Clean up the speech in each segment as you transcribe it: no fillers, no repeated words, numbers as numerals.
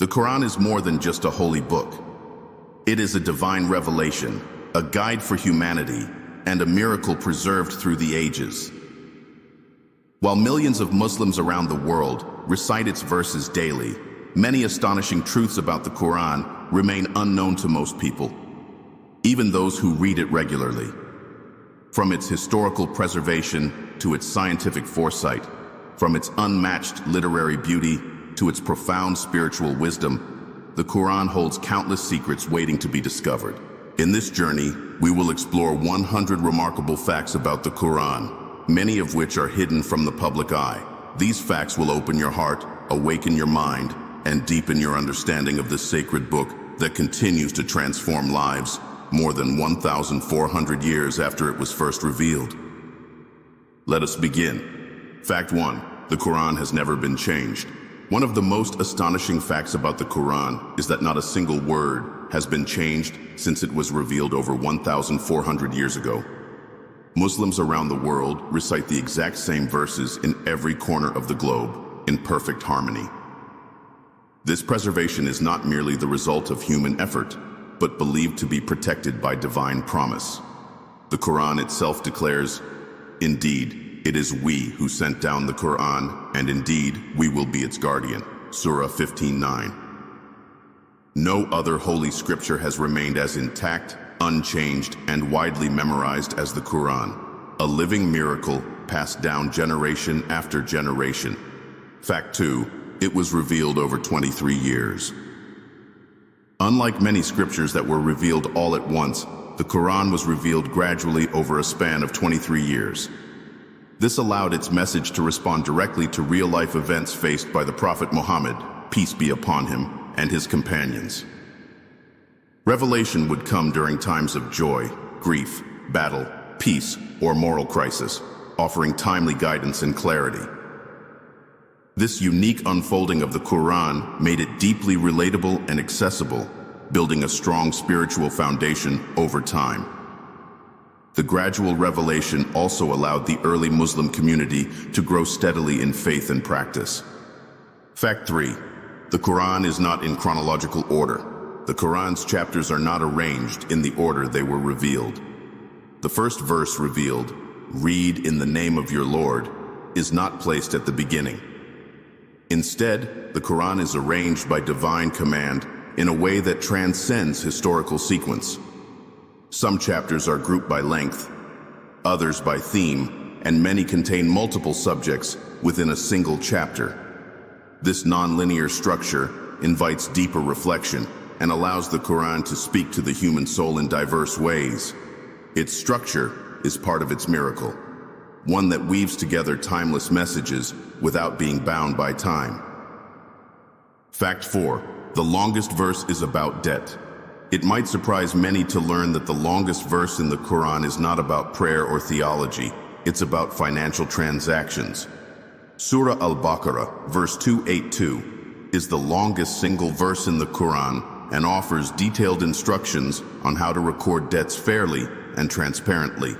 The Quran is more than just a holy book. It is a divine revelation, a guide for humanity, and a miracle preserved through the ages. While millions of Muslims around the world recite its verses daily, many astonishing truths about the Quran remain unknown to most people, even those who read it regularly. From its historical preservation to its scientific foresight, from its unmatched literary beauty to its profound spiritual wisdom, the Quran holds countless secrets waiting to be discovered. In this journey, we will explore 100 remarkable facts about the Quran, many of which are hidden from the public eye. These facts will open your heart, awaken your mind, and deepen your understanding of this sacred book that continues to transform lives more than 1,400 years after it was first revealed. Let us begin. Fact 1. The Quran has never been changed. One of the most astonishing facts about the Quran is that not a single word has been changed since it was revealed over 1,400 years ago. Muslims around the world recite the exact same verses in every corner of the globe in perfect harmony. This preservation is not merely the result of human effort, but believed to be protected by divine promise. The Quran itself declares, "Indeed, it is we who sent down the Quran, and indeed, we will be its guardian." Surah 15:9. No other holy scripture has remained as intact, unchanged, and widely memorized as the Quran, a living miracle passed down generation after generation. Fact 2. It was revealed over 23 years. Unlike many scriptures that were revealed all at once, the Quran was revealed gradually over a span of 23 years. This allowed its message to respond directly to real-life events faced by the Prophet Muhammad, peace be upon him, and his companions. Revelation would come during times of joy, grief, battle, peace, or moral crisis, offering timely guidance and clarity. This unique unfolding of the Quran made it deeply relatable and accessible, building a strong spiritual foundation over time. The gradual revelation also allowed the early Muslim community to grow steadily in faith and practice. Fact 3. The Quran is not in chronological order. The Quran's chapters are not arranged in the order they were revealed. The first verse revealed, "Read in the name of your Lord," is not placed at the beginning. Instead, the Quran is arranged by divine command in a way that transcends historical sequence. Some chapters are grouped by length, others by theme, and many contain multiple subjects within a single chapter. This non-linear structure invites deeper reflection and allows the Quran to speak to the human soul in diverse ways. Its structure is part of its miracle, one that weaves together timeless messages without being bound by time. Fact 4. The longest verse is about debt. It might surprise many to learn that the longest verse in the Quran is not about prayer or theology, it's about financial transactions. Surah Al-Baqarah, verse 282, is the longest single verse in the Quran and offers detailed instructions on how to record debts fairly and transparently.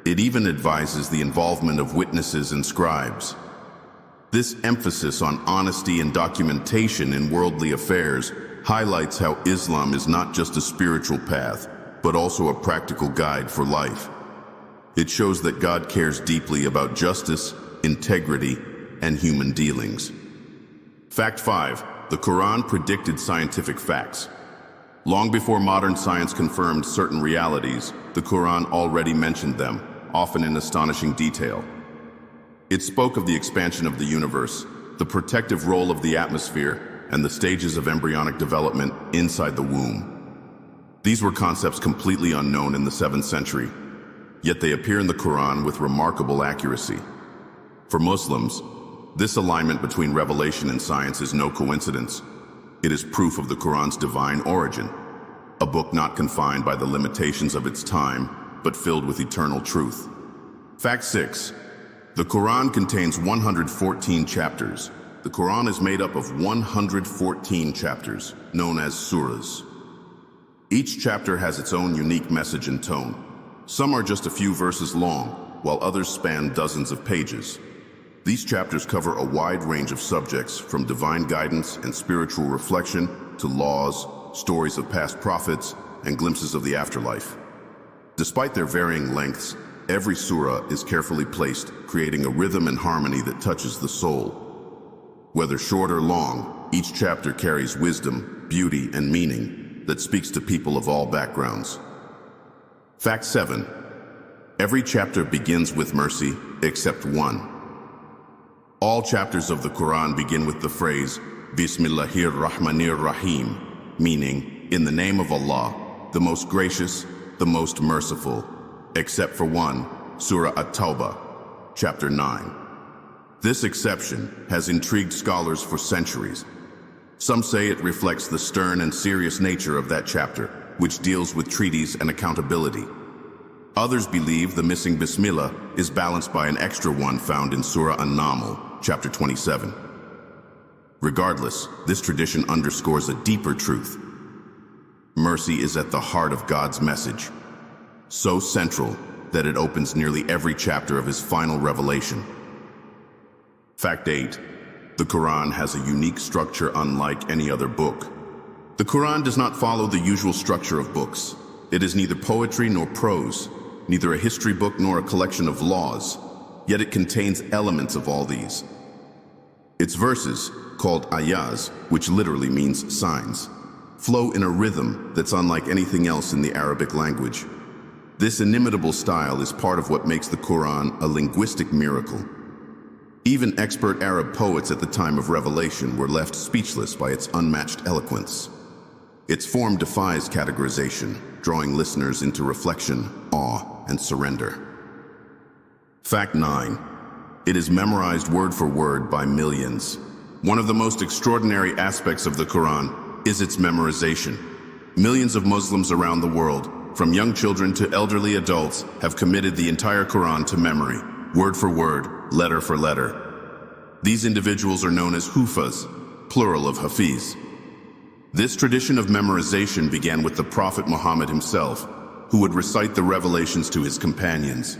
It even advises the involvement of witnesses and scribes. This emphasis on honesty and documentation in worldly affairs highlights how Islam is not just a spiritual path, but also a practical guide for life. It shows that God cares deeply about justice, integrity, and human dealings. Fact 5. The Quran predicted scientific facts. Long before modern science confirmed certain realities, the Quran already mentioned them, often in astonishing detail. It spoke of the expansion of the universe, the protective role of the atmosphere, and the stages of embryonic development inside the womb. These were concepts completely unknown in the 7th century, yet they appear in the Quran with remarkable accuracy. For Muslims, this alignment between revelation and science is no coincidence. It is proof of the Quran's divine origin, a book not confined by the limitations of its time, but filled with eternal truth. Fact 6. The Quran contains 114 chapters. The Quran is made up of 114 chapters, known as surahs. Each chapter has its own unique message and tone. Some are just a few verses long, while others span dozens of pages. These chapters cover a wide range of subjects, from divine guidance and spiritual reflection to laws, stories of past prophets, and glimpses of the afterlife. Despite their varying lengths, every surah is carefully placed, creating a rhythm and harmony that touches the soul. Whether short or long, each chapter carries wisdom, beauty, and meaning that speaks to people of all backgrounds. Fact 7. Every chapter begins with mercy, except one. All chapters of the Quran begin with the phrase, Bismillahir Rahmanir Rahim, meaning, in the name of Allah, the most gracious, the most merciful, except for one, Surah At-Tawbah, chapter 9. This exception has intrigued scholars for centuries. Some say it reflects the stern and serious nature of that chapter, which deals with treaties and accountability. Others believe the missing Bismillah is balanced by an extra one found in Surah An-Naml, chapter 27. Regardless, this tradition underscores a deeper truth. Mercy is at the heart of God's message, so central that it opens nearly every chapter of his final revelation. Fact 8. The Quran has a unique structure unlike any other book. The Quran does not follow the usual structure of books. It is neither poetry nor prose, neither a history book nor a collection of laws, yet it contains elements of all these. Its verses, called ayahs, which literally means signs, flow in a rhythm that's unlike anything else in the Arabic language. This inimitable style is part of what makes the Quran a linguistic miracle. Even expert Arab poets at the time of revelation were left speechless by its unmatched eloquence. Its form defies categorization, drawing listeners into reflection, awe, and surrender. Fact 9. It is memorized word for word by millions. One of the most extraordinary aspects of the Quran is its memorization. Millions of Muslims around the world, from young children to elderly adults, have committed the entire Quran to memory, word for word, letter for letter. These individuals are known as hufaz, plural of hafiz. This tradition of memorization began with the Prophet Muhammad himself, who would recite the revelations to his companions.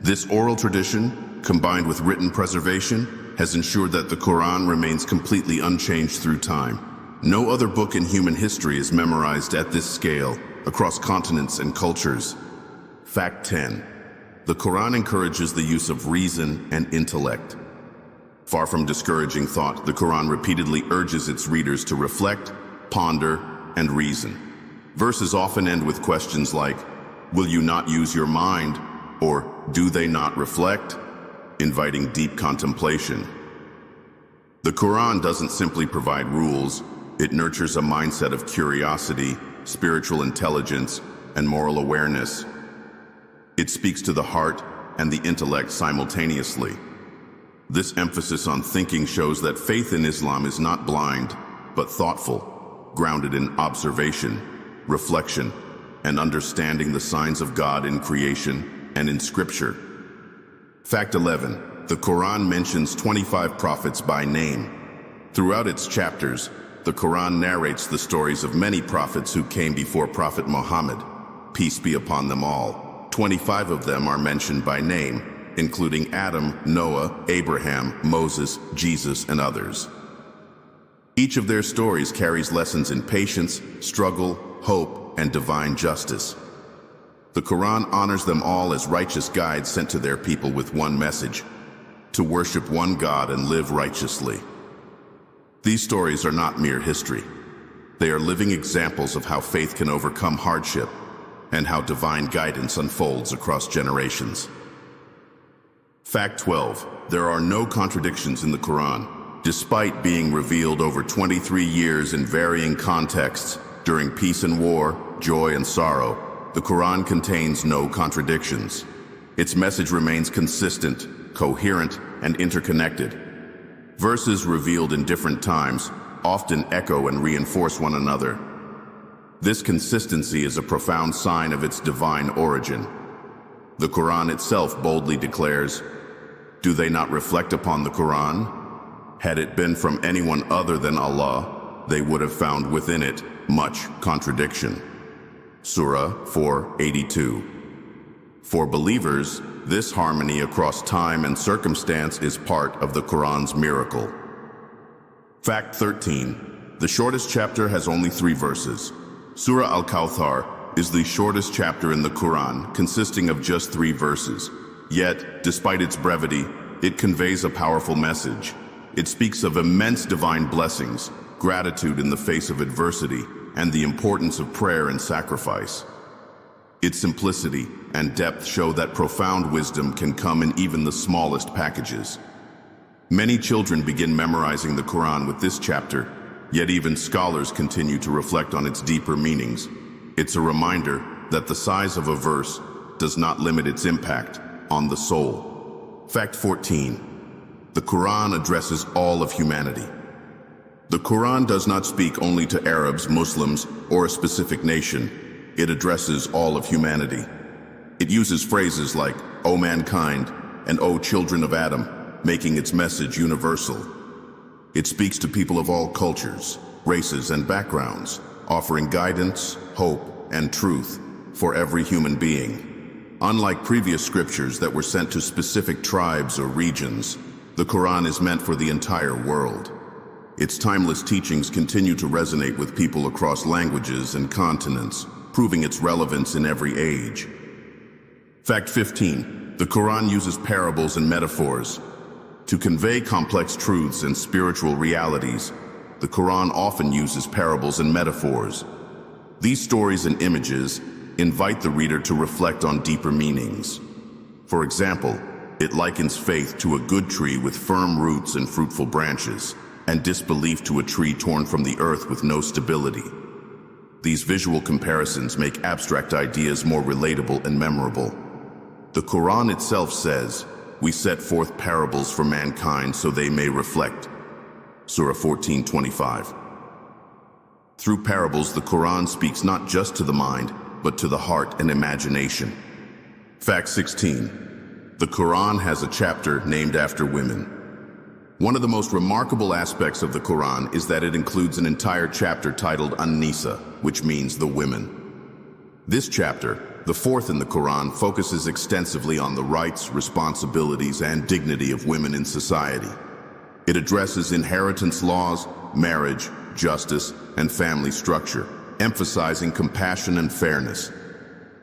This oral tradition, combined with written preservation, has ensured that the Quran remains completely unchanged through time. No other book in human history is memorized at this scale, across continents and cultures. Fact 10. The Quran encourages the use of reason and intellect. Far from discouraging thought, the Quran repeatedly urges its readers to reflect, ponder, and reason. Verses often end with questions like, "Will you not use your mind?" or "Do they not reflect?" inviting deep contemplation. The Quran doesn't simply provide rules, it nurtures a mindset of curiosity, spiritual intelligence, and moral awareness. It speaks to the heart and the intellect simultaneously. This emphasis on thinking shows that faith in Islam is not blind, but thoughtful, grounded in observation, reflection, and understanding the signs of God in creation and in Scripture. Fact 11. The Quran mentions 25 prophets by name. Throughout its chapters, the Quran narrates the stories of many prophets who came before Prophet Muhammad, peace be upon them all. 25 of them are mentioned by name, including Adam, Noah, Abraham, Moses, Jesus, and others. Each of their stories carries lessons in patience, struggle, hope, and divine justice. The Quran honors them all as righteous guides sent to their people with one message: to worship one God and live righteously. These stories are not mere history. They are living examples of how faith can overcome hardship and how divine guidance unfolds across generations. Fact 12. There are no contradictions in the Quran. Despite being revealed over 23 years in varying contexts, during peace and war, joy and sorrow, the Quran contains no contradictions. Its message remains consistent, coherent, and interconnected. Verses revealed in different times often echo and reinforce one another. This consistency is a profound sign of its divine origin. The Quran itself boldly declares, "Do they not reflect upon the Quran? Had it been from anyone other than Allah, they would have found within it much contradiction." Surah 4:82. For believers, this harmony across time and circumstance is part of the Quran's miracle. Fact 13. The shortest chapter has only 3 verses. Surah Al-Kawthar is the shortest chapter in the Quran, consisting of just 3 verses. Yet, despite its brevity, it conveys a powerful message. It speaks of immense divine blessings, gratitude in the face of adversity, and the importance of prayer and sacrifice. Its simplicity and depth show that profound wisdom can come in even the smallest packages. Many children begin memorizing the Quran with this chapter, yet even scholars continue to reflect on its deeper meanings. It's a reminder that the size of a verse does not limit its impact on the soul. Fact 14. The Quran addresses all of humanity. The Quran does not speak only to Arabs, Muslims, or a specific nation. It addresses all of humanity. It uses phrases like, "O mankind," and "O children of Adam," making its message universal. It speaks to people of all cultures, races, and backgrounds, offering guidance, hope, and truth for every human being. Unlike previous scriptures that were sent to specific tribes or regions, the Quran is meant for the entire world. Its timeless teachings continue to resonate with people across languages and continents, proving its relevance in every age. Fact 15. The Quran uses parables and metaphors. To convey complex truths and spiritual realities, the Quran often uses parables and metaphors. These stories and images invite the reader to reflect on deeper meanings. For example, it likens faith to a good tree with firm roots and fruitful branches, and disbelief to a tree torn from the earth with no stability. These visual comparisons make abstract ideas more relatable and memorable. The Quran itself says, "We set forth parables for mankind so they may reflect." Surah 14:25. Through parables, the Quran speaks not just to the mind, but to the heart and imagination. Fact 16. The Quran has a chapter named after women. One of the most remarkable aspects of the Quran is that it includes an entire chapter titled An-Nisa, which means the women. This chapter, the 4th in the Quran, focuses extensively on the rights, responsibilities, and dignity of women in society. It addresses inheritance laws, marriage, justice, and family structure, emphasizing compassion and fairness.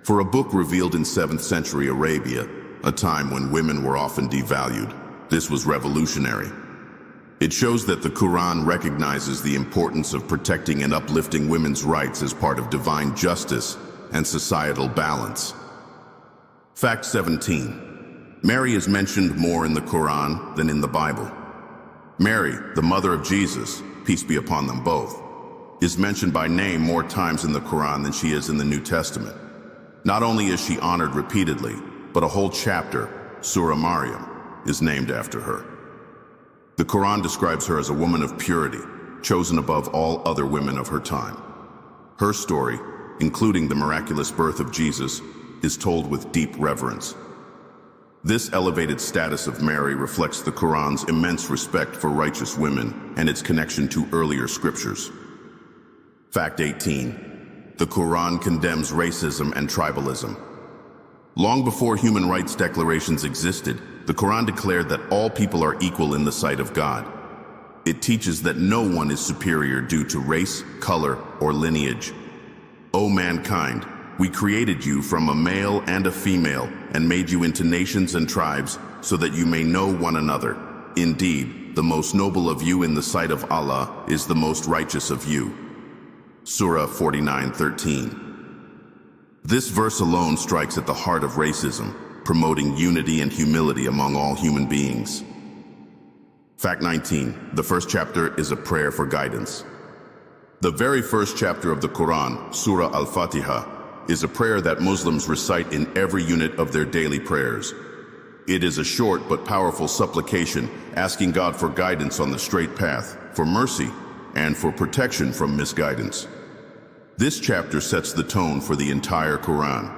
For a book revealed in 7th century Arabia, a time when women were often devalued, this was revolutionary. It shows that the Quran recognizes the importance of protecting and uplifting women's rights as part of divine justice and societal balance. Fact 17. Mary is mentioned more in the Quran than in the Bible. Mary, the mother of Jesus, peace be upon them both, is mentioned by name more times in the Quran than she is in the New Testament. Not only is she honored repeatedly, but a whole chapter, Surah Maryam, is named after her. The Quran describes her as a woman of purity, chosen above all other women of her time. Her story, including the miraculous birth of Jesus, is told with deep reverence. This elevated status of Mary reflects the Quran's immense respect for righteous women and its connection to earlier scriptures. Fact 18. The Quran condemns racism and tribalism. Long before human rights declarations existed, the Quran declared that all people are equal in the sight of God. It teaches that no one is superior due to race, color, or lineage. O mankind, we created you from a male and a female and made you into nations and tribes so that you may know one another. Indeed, the most noble of you in the sight of Allah is the most righteous of you. Surah 49:13. This verse alone strikes at the heart of racism, promoting unity and humility among all human beings. Fact 19. The first chapter is a prayer for guidance. The very first chapter of the Quran, Surah Al-Fatiha, is a prayer that Muslims recite in every unit of their daily prayers. It is a short but powerful supplication asking God for guidance on the straight path, for mercy, and for protection from misguidance. This chapter sets the tone for the entire Quran.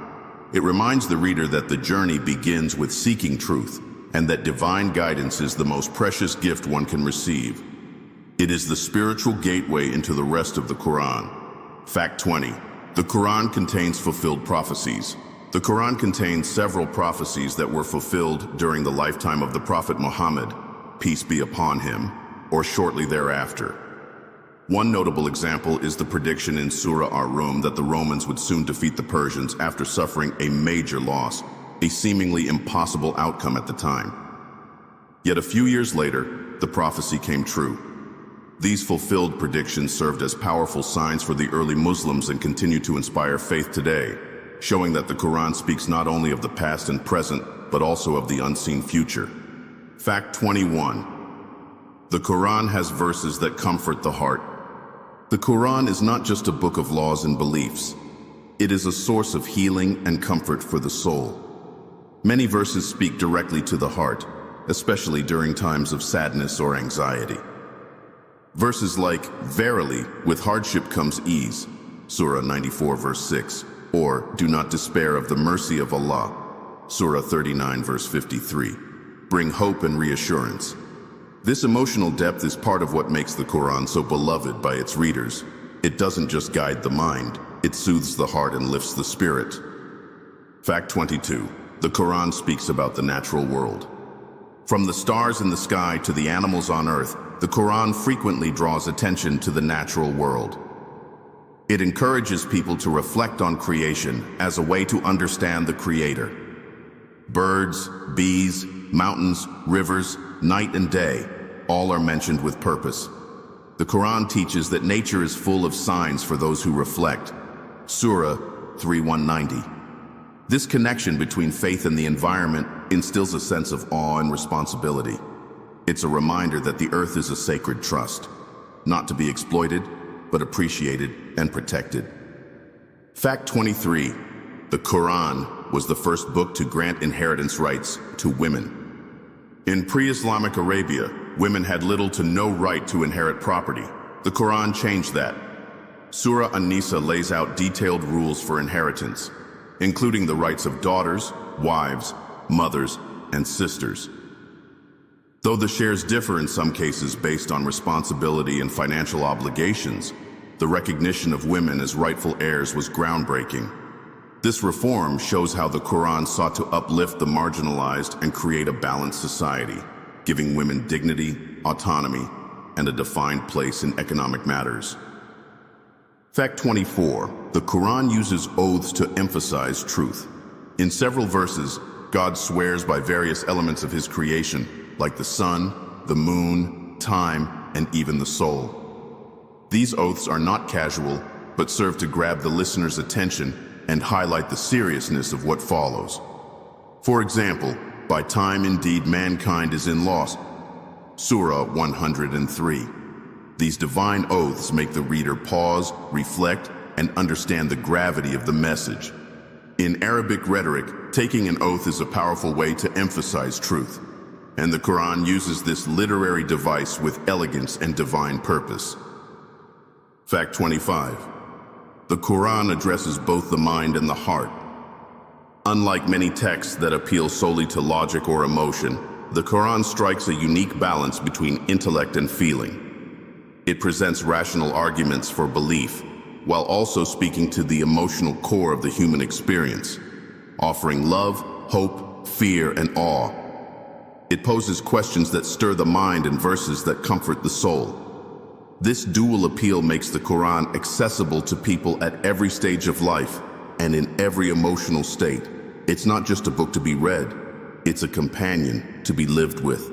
It reminds the reader that the journey begins with seeking truth, and that divine guidance is the most precious gift one can receive. It is the spiritual gateway into the rest of the Quran. Fact 20. The Quran contains fulfilled prophecies. The Quran contains several prophecies that were fulfilled during the lifetime of the Prophet Muhammad, peace be upon him, or shortly thereafter. One notable example is the prediction in Surah Ar-Rum that the Romans would soon defeat the Persians after suffering a major loss, a seemingly impossible outcome at the time. Yet a few years later, the prophecy came true. These fulfilled predictions served as powerful signs for the early Muslims and continue to inspire faith today, showing that the Quran speaks not only of the past and present, but also of the unseen future. Fact 21. The Quran has verses that comfort the heart. The Quran is not just a book of laws and beliefs. It is a source of healing and comfort for the soul. Many verses speak directly to the heart, especially during times of sadness or anxiety. Verses like, "Verily, with hardship comes ease," Surah 94 verse 6, or "Do not despair of the mercy of Allah," Surah 39 verse 53, bring hope and reassurance. This emotional depth is part of what makes the Quran so beloved by its readers. It doesn't just guide the mind, it soothes the heart and lifts the spirit. Fact 22. The Quran speaks about the natural world. From the stars in the sky to the animals on earth, the Quran frequently draws attention to the natural world. It encourages people to reflect on creation as a way to understand the Creator. Birds, bees, mountains, rivers, night and day, all are mentioned with purpose. The Quran teaches that nature is full of signs for those who reflect. Surah 3:190. This connection between faith and the environment instills a sense of awe and responsibility. It's a reminder that the earth is a sacred trust, not to be exploited, but appreciated and protected. Fact 23. The Quran was the first book to grant inheritance rights to women. In pre-Islamic Arabia, women had little to no right to inherit property. The Quran changed that. Surah An-Nisa lays out detailed rules for inheritance, including the rights of daughters, wives, mothers, and sisters. Though the shares differ in some cases based on responsibility and financial obligations, the recognition of women as rightful heirs was groundbreaking. This reform shows how the Quran sought to uplift the marginalized and create a balanced society, giving women dignity, autonomy, and a defined place in economic matters. Fact 24. The Quran uses oaths to emphasize truth. In several verses, God swears by various elements of his creation, like the sun, the moon, time, and even the soul. These oaths are not casual, but serve to grab the listener's attention and highlight the seriousness of what follows. For example, by time indeed mankind is in loss, Surah 103. These divine oaths make the reader pause, reflect, and understand the gravity of the message. In Arabic rhetoric, taking an oath is a powerful way to emphasize truth, and the Quran uses this literary device with elegance and divine purpose. Fact 25. The Quran addresses both the mind and the heart. Unlike many texts that appeal solely to logic or emotion, the Quran strikes a unique balance between intellect and feeling. It presents rational arguments for belief, while also speaking to the emotional core of the human experience, offering love, hope, fear, and awe. It poses questions that stir the mind and verses that comfort the soul. This dual appeal makes the Quran accessible to people at every stage of life and in every emotional state. It's not just a book to be read, it's a companion to be lived with.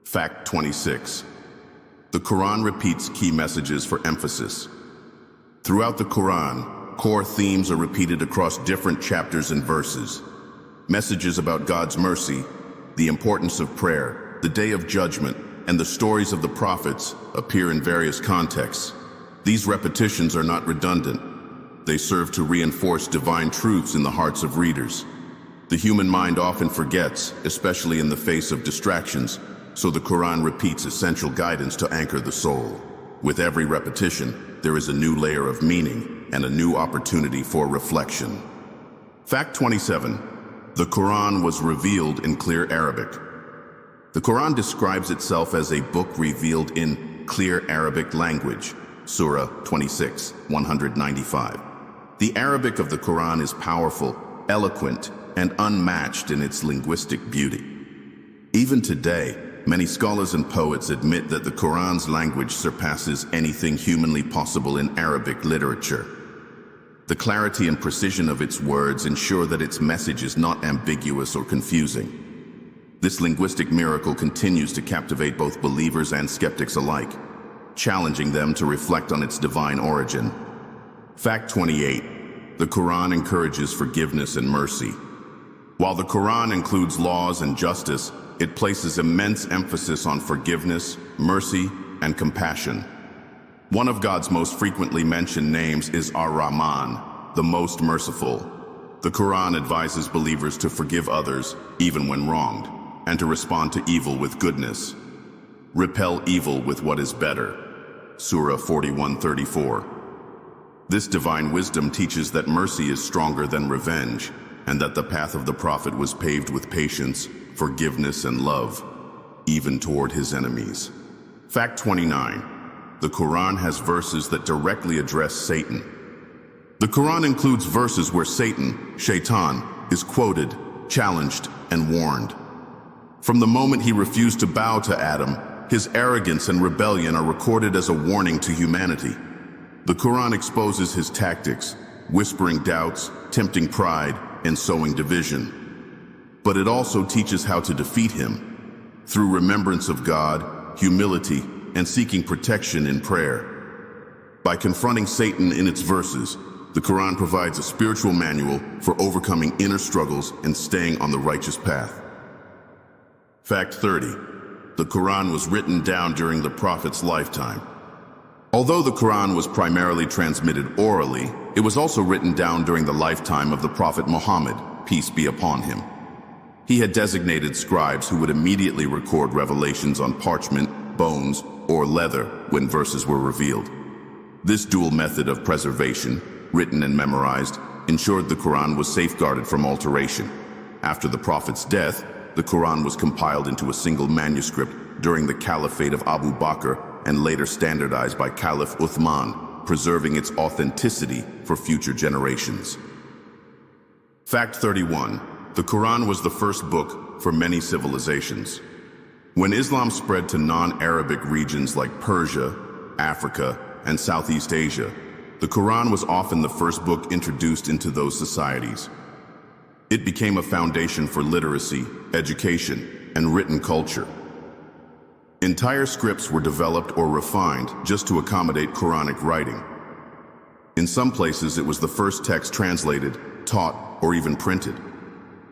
Fact 26. The Quran repeats key messages for emphasis. Throughout the Quran, core themes are repeated across different chapters and verses. Messages about God's mercy, the importance of prayer, the Day of Judgment, and the stories of the prophets appear in various contexts. These repetitions are not redundant. They serve to reinforce divine truths in the hearts of readers. The human mind often forgets, especially in the face of distractions, so the Quran repeats essential guidance to anchor the soul. With every repetition, there is a new layer of meaning and a new opportunity for reflection. Fact 27. The Quran was revealed in clear Arabic. The Quran describes itself as a book revealed in clear Arabic language, Surah 26, 195. The Arabic of the Quran is powerful, eloquent, and unmatched in its linguistic beauty. Even today, many scholars and poets admit that the Quran's language surpasses anything humanly possible in Arabic literature. The clarity and precision of its words ensure that its message is not ambiguous or confusing. This linguistic miracle continues to captivate both believers and skeptics alike, challenging them to reflect on its divine origin. Fact 28. The Quran encourages forgiveness and mercy. While the Quran includes laws and justice, it places immense emphasis on forgiveness, mercy, and compassion. One of God's most frequently mentioned names is Ar-Rahman, the most merciful. The Quran advises believers to forgive others, even when wronged, and to respond to evil with goodness. Repel evil with what is better. Surah 41:34. This divine wisdom teaches that mercy is stronger than revenge, and that the path of the Prophet was paved with patience, forgiveness, and love, even toward his enemies. Fact 29. The Quran has verses that directly address Satan. The Quran includes verses where Satan, Shaitan, is quoted, challenged, and warned. From the moment he refused to bow to Adam, his arrogance and rebellion are recorded as a warning to humanity. The Quran exposes his tactics, whispering doubts, tempting pride, and sowing division. But it also teaches how to defeat him, through remembrance of God, humility, and seeking protection in prayer. By confronting Satan in its verses, the Quran provides a spiritual manual for overcoming inner struggles and staying on the righteous path. Fact 30. The Quran was written down during the Prophet's lifetime. Although the Quran was primarily transmitted orally, it was also written down during the lifetime of the Prophet Muhammad, peace be upon him. He had designated scribes who would immediately record revelations on parchment, bones, or leather when verses were revealed. This dual method of preservation, written and memorized, ensured the Quran was safeguarded from alteration. After the Prophet's death, the Quran was compiled into a single manuscript during the Caliphate of Abu Bakr and later standardized by Caliph Uthman, preserving its authenticity for future generations. Fact 31. The Quran was the first book for many civilizations. When Islam spread to non-Arabic regions like Persia, Africa, and Southeast Asia, the Quran was often the first book introduced into those societies. It became a foundation for literacy, education, and written culture. Entire scripts were developed or refined just to accommodate Quranic writing. In some places, it was the first text translated, taught, or even printed.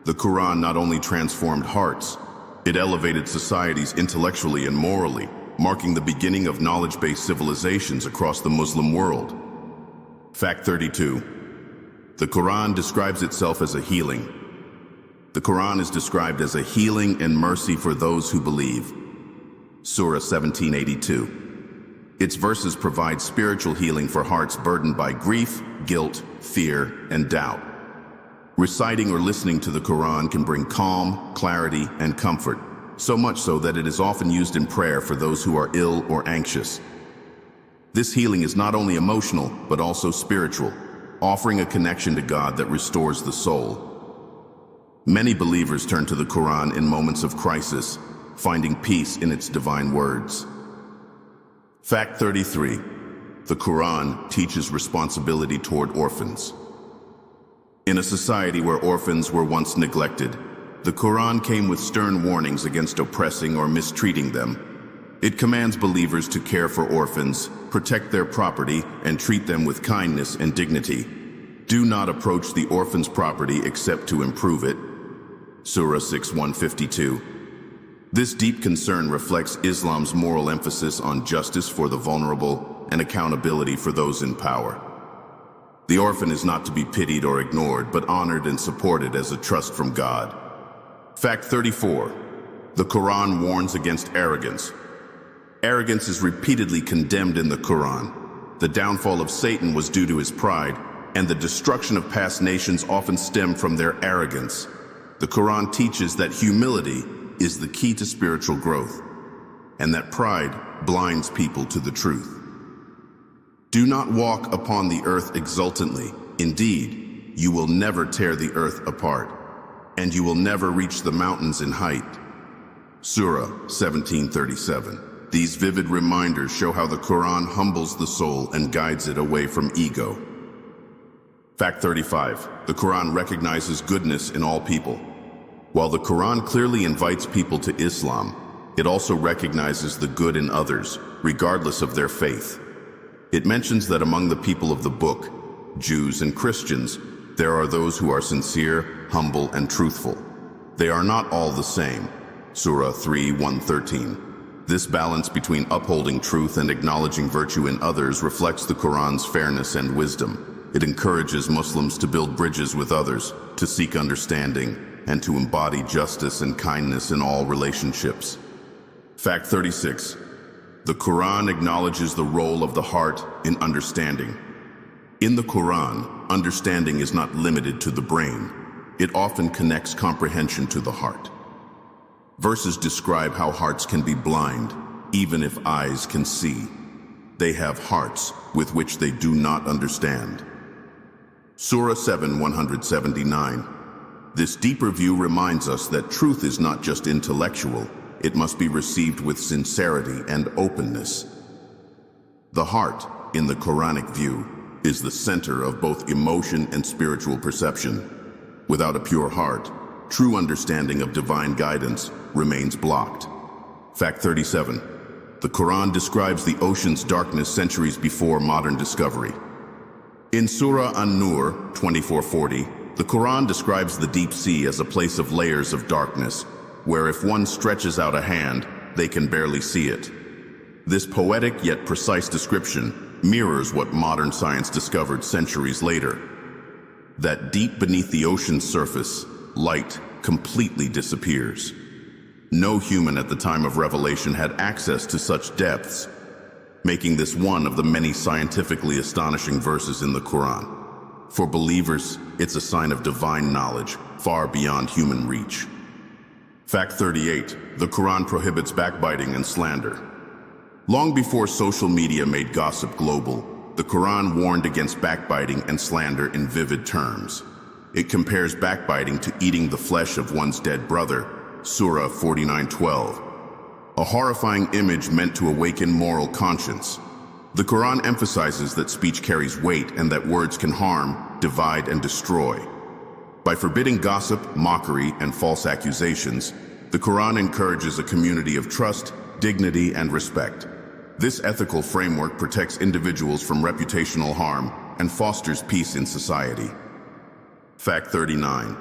The Quran not only transformed hearts, it elevated societies intellectually and morally, marking the beginning of knowledge-based civilizations across the Muslim world. Fact 32. The Quran describes itself as a healing. The Quran is described as a healing and mercy for those who believe. Surah 1782. Its verses provide spiritual healing for hearts burdened by grief, guilt, fear, and doubt. Reciting or listening to the Quran can bring calm, clarity, and comfort, so much so that it is often used in prayer for those who are ill or anxious. This healing is not only emotional, but also spiritual, offering a connection to God that restores the soul. Many believers turn to the Quran in moments of crisis, finding peace in its divine words. Fact 33. The Quran teaches responsibility toward orphans. In a society where orphans were once neglected, the Quran came with stern warnings against oppressing or mistreating them. It commands believers to care for orphans, protect their property, and treat them with kindness and dignity. Do not approach the orphan's property except to improve it. Surah 6:152. This deep concern reflects Islam's moral emphasis on justice for the vulnerable and accountability for those in power. The orphan is not to be pitied or ignored, but honored and supported as a trust from God. Fact 34. The Quran warns against arrogance. Arrogance is repeatedly condemned in the Quran. The downfall of Satan was due to his pride, and the destruction of past nations often stemmed from their arrogance. The Quran teaches that humility is the key to spiritual growth, and that pride blinds people to the truth. Do not walk upon the earth exultantly, Indeed, you will never tear the earth apart, and you will never reach the mountains in height. Surah 1737. These vivid reminders show how the Quran humbles the soul and guides it away from ego. Fact 35. The Quran recognizes goodness in all people. While the Quran clearly invites people to Islam, it also recognizes the good in others, regardless of their faith. It mentions that among the people of the book, Jews and Christians, there are those who are sincere, humble, and truthful. They are not all the same. Surah 3:113. This balance between upholding truth and acknowledging virtue in others reflects the Quran's fairness and wisdom. It encourages Muslims to build bridges with others, to seek understanding, and to embody justice and kindness in all relationships. Fact 36. The Quran acknowledges the role of the heart in understanding. In the Quran, understanding is not limited to the brain. It often connects comprehension to the heart. Verses describe how hearts can be blind, even if eyes can see. They have hearts with which they do not understand. Surah 7:179. This deeper view reminds us that truth is not just intellectual, it must be received with sincerity and openness. The heart, in the Quranic view, is the center of both emotion and spiritual perception. Without a pure heart, true understanding of divine guidance remains blocked. Fact 37. The Quran describes the ocean's darkness centuries before modern discovery. In Surah An-Nur 24:40, the Quran describes the deep sea as a place of layers of darkness, where if one stretches out a hand, they can barely see it. This poetic yet precise description mirrors what modern science discovered centuries later. That deep beneath the ocean's surface, light completely disappears. No human at the time of revelation had access to such depths, making this one of the many scientifically astonishing verses in the Quran. For believers, it's a sign of divine knowledge, far beyond human reach. Fact 38. The Quran prohibits backbiting and slander. Long before social media made gossip global, the Quran warned against backbiting and slander in vivid terms. It compares backbiting to eating the flesh of one's dead brother, Surah 49:12. A horrifying image meant to awaken moral conscience. The Quran emphasizes that speech carries weight and that words can harm, divide, and destroy. By forbidding gossip, mockery, and false accusations, the Quran encourages a community of trust, dignity, and respect. This ethical framework protects individuals from reputational harm and fosters peace in society. Fact 39.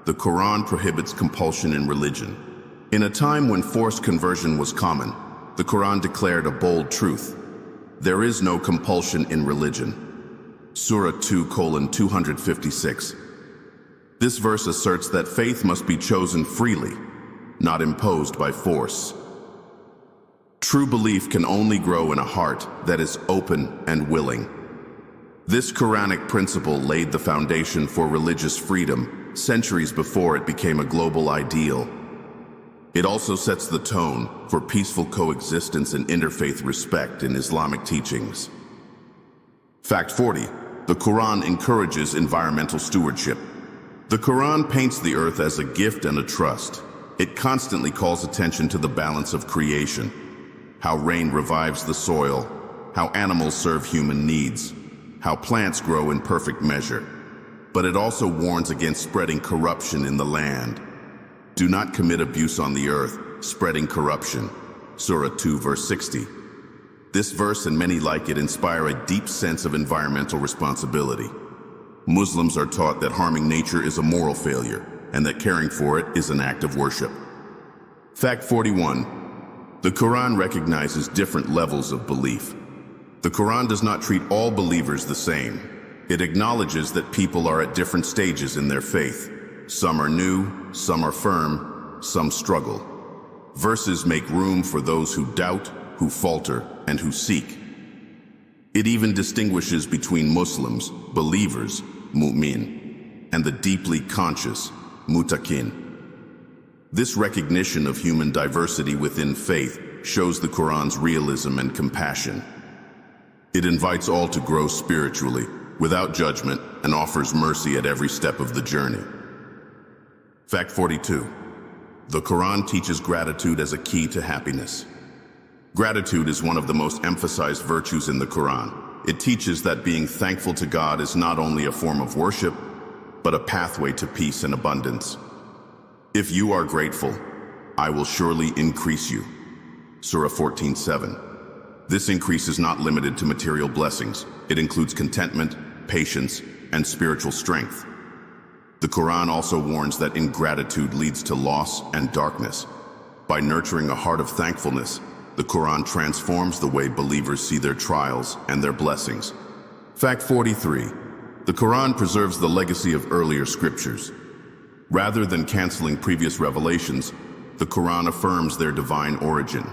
The Quran prohibits compulsion in religion. In a time when forced conversion was common, the Quran declared a bold truth. There is no compulsion in religion. Surah 2:256. This verse asserts that faith must be chosen freely, not imposed by force. True belief can only grow in a heart that is open and willing. This Quranic principle laid the foundation for religious freedom centuries before it became a global ideal. It also sets the tone for peaceful coexistence and interfaith respect in Islamic teachings. Fact 40. The Quran encourages environmental stewardship. The Quran paints the earth as a gift and a trust. It constantly calls attention to the balance of creation, how rain revives the soil, how animals serve human needs, how plants grow in perfect measure. But it also warns against spreading corruption in the land. Do not commit abuse on the earth, spreading corruption. Surah 2:60. This verse and many like it inspire a deep sense of environmental responsibility. Muslims are taught that harming nature is a moral failure and that caring for it is an act of worship. Fact 41. The Quran recognizes different levels of belief. The Quran does not treat all believers the same. It acknowledges that people are at different stages in their faith. Some are new, some are firm, some struggle. Verses make room for those who doubt, who falter, and who seek. It even distinguishes between Muslims, believers, mu'min, and the deeply conscious, mutakin. This recognition of human diversity within faith shows the Quran's realism and compassion. It invites all to grow spiritually, without judgment, and offers mercy at every step of the journey. Fact 42. The Quran teaches gratitude as a key to happiness. Gratitude is one of the most emphasized virtues in the Quran. It teaches that being thankful to God is not only a form of worship, but a pathway to peace and abundance. If you are grateful, I will surely increase you. Surah 14:7. This increase is not limited to material blessings. It includes contentment, patience, and spiritual strength. The Quran also warns that ingratitude leads to loss and darkness. By nurturing a heart of thankfulness, the Quran transforms the way believers see their trials and their blessings. Fact 43. The Quran preserves the legacy of earlier scriptures. Rather than canceling previous revelations, the Quran affirms their divine origin.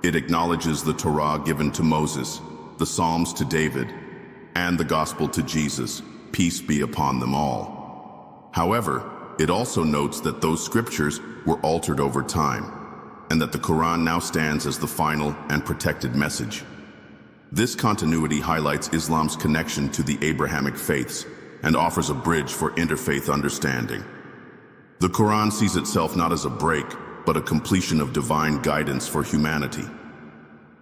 It acknowledges the Torah given to Moses, the Psalms to David, and the Gospel to Jesus, peace be upon them all. However, it also notes that those scriptures were altered over time, and that the Quran now stands as the final and protected message. This continuity highlights Islam's connection to the Abrahamic faiths and offers a bridge for interfaith understanding. The Quran sees itself not as a break, but a completion of divine guidance for humanity.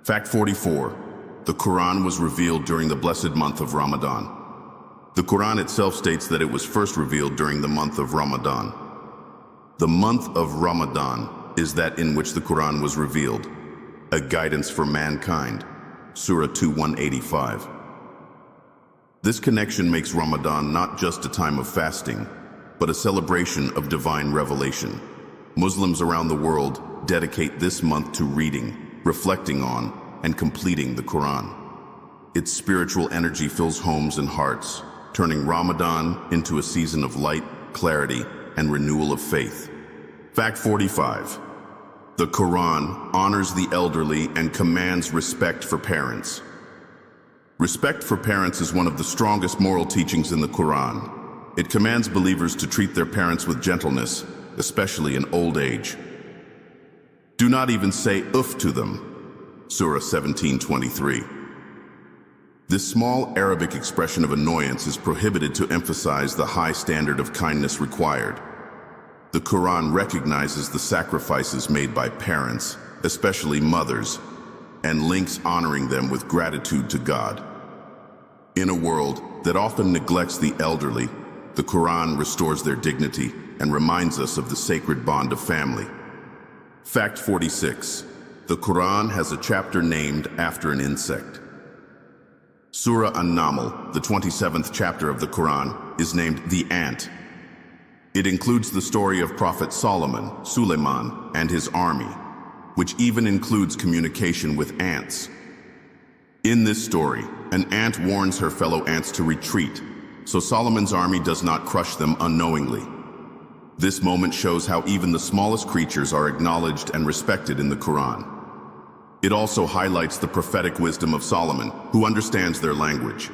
Fact 44. The Quran was revealed during the blessed month of Ramadan. The Quran itself states that it was first revealed during the month of Ramadan. The month of Ramadan is that in which the Quran was revealed, a guidance for mankind. Surah 2:185. This connection makes Ramadan not just a time of fasting, but a celebration of divine revelation. Muslims around the world dedicate this month to reading, reflecting on, and completing the Quran. Its spiritual energy fills homes and hearts, turning Ramadan into a season of light, clarity, and renewal of faith. Fact 45. The Quran honors the elderly and commands respect for parents. Respect for parents is one of the strongest moral teachings in the Quran. It commands believers to treat their parents with gentleness, especially in old age. Do not even say "uff" to them. Surah 17:23. This small Arabic expression of annoyance is prohibited to emphasize the high standard of kindness required. The Quran recognizes the sacrifices made by parents, especially mothers, and links honoring them with gratitude to God. In a world that often neglects the elderly, the Quran restores their dignity and reminds us of the sacred bond of family. Fact 46. The Quran has a chapter named after an insect. Surah An-Naml, the 27th chapter of the Quran, is named the ant. It includes the story of Prophet Suleiman, and his army, which even includes communication with ants. In this story, an ant warns her fellow ants to retreat, so Solomon's army does not crush them unknowingly. This moment shows how even the smallest creatures are acknowledged and respected in the Quran. It also highlights the prophetic wisdom of Solomon, who understands their language.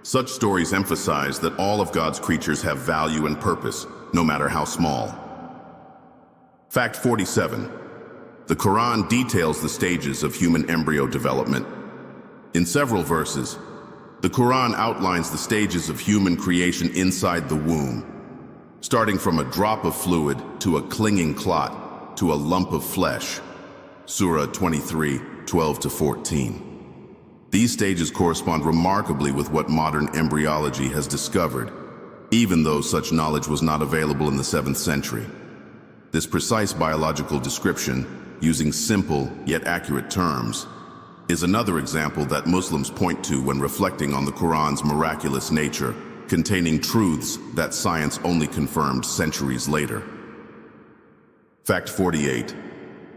Such stories emphasize that all of God's creatures have value and purpose, no matter how small. Fact 47. The Quran details the stages of human embryo development. In several verses, the Quran outlines the stages of human creation inside the womb, starting from a drop of fluid to a clinging clot to a lump of flesh. Surah 23:12-14. These stages correspond remarkably with what modern embryology has discovered, even though such knowledge was not available in the 7th century. This precise biological description, using simple yet accurate terms, is another example that Muslims point to when reflecting on the Quran's miraculous nature, containing truths that science only confirmed centuries later. Fact 48.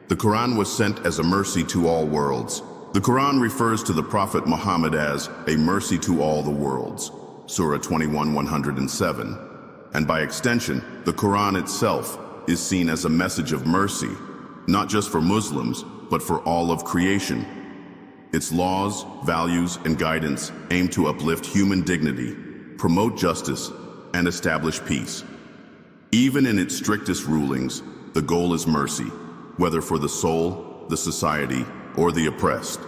The Quran was sent as a mercy to all worlds. The Quran refers to the Prophet Muhammad as a mercy to all the worlds, Surah 21:107, and by extension, the Quran itself is seen as a message of mercy, not just for Muslims, but for all of creation. Its laws, values, and guidance aim to uplift human dignity, promote justice, and establish peace. Even in its strictest rulings, the goal is mercy, whether for the soul, the society, or the oppressed.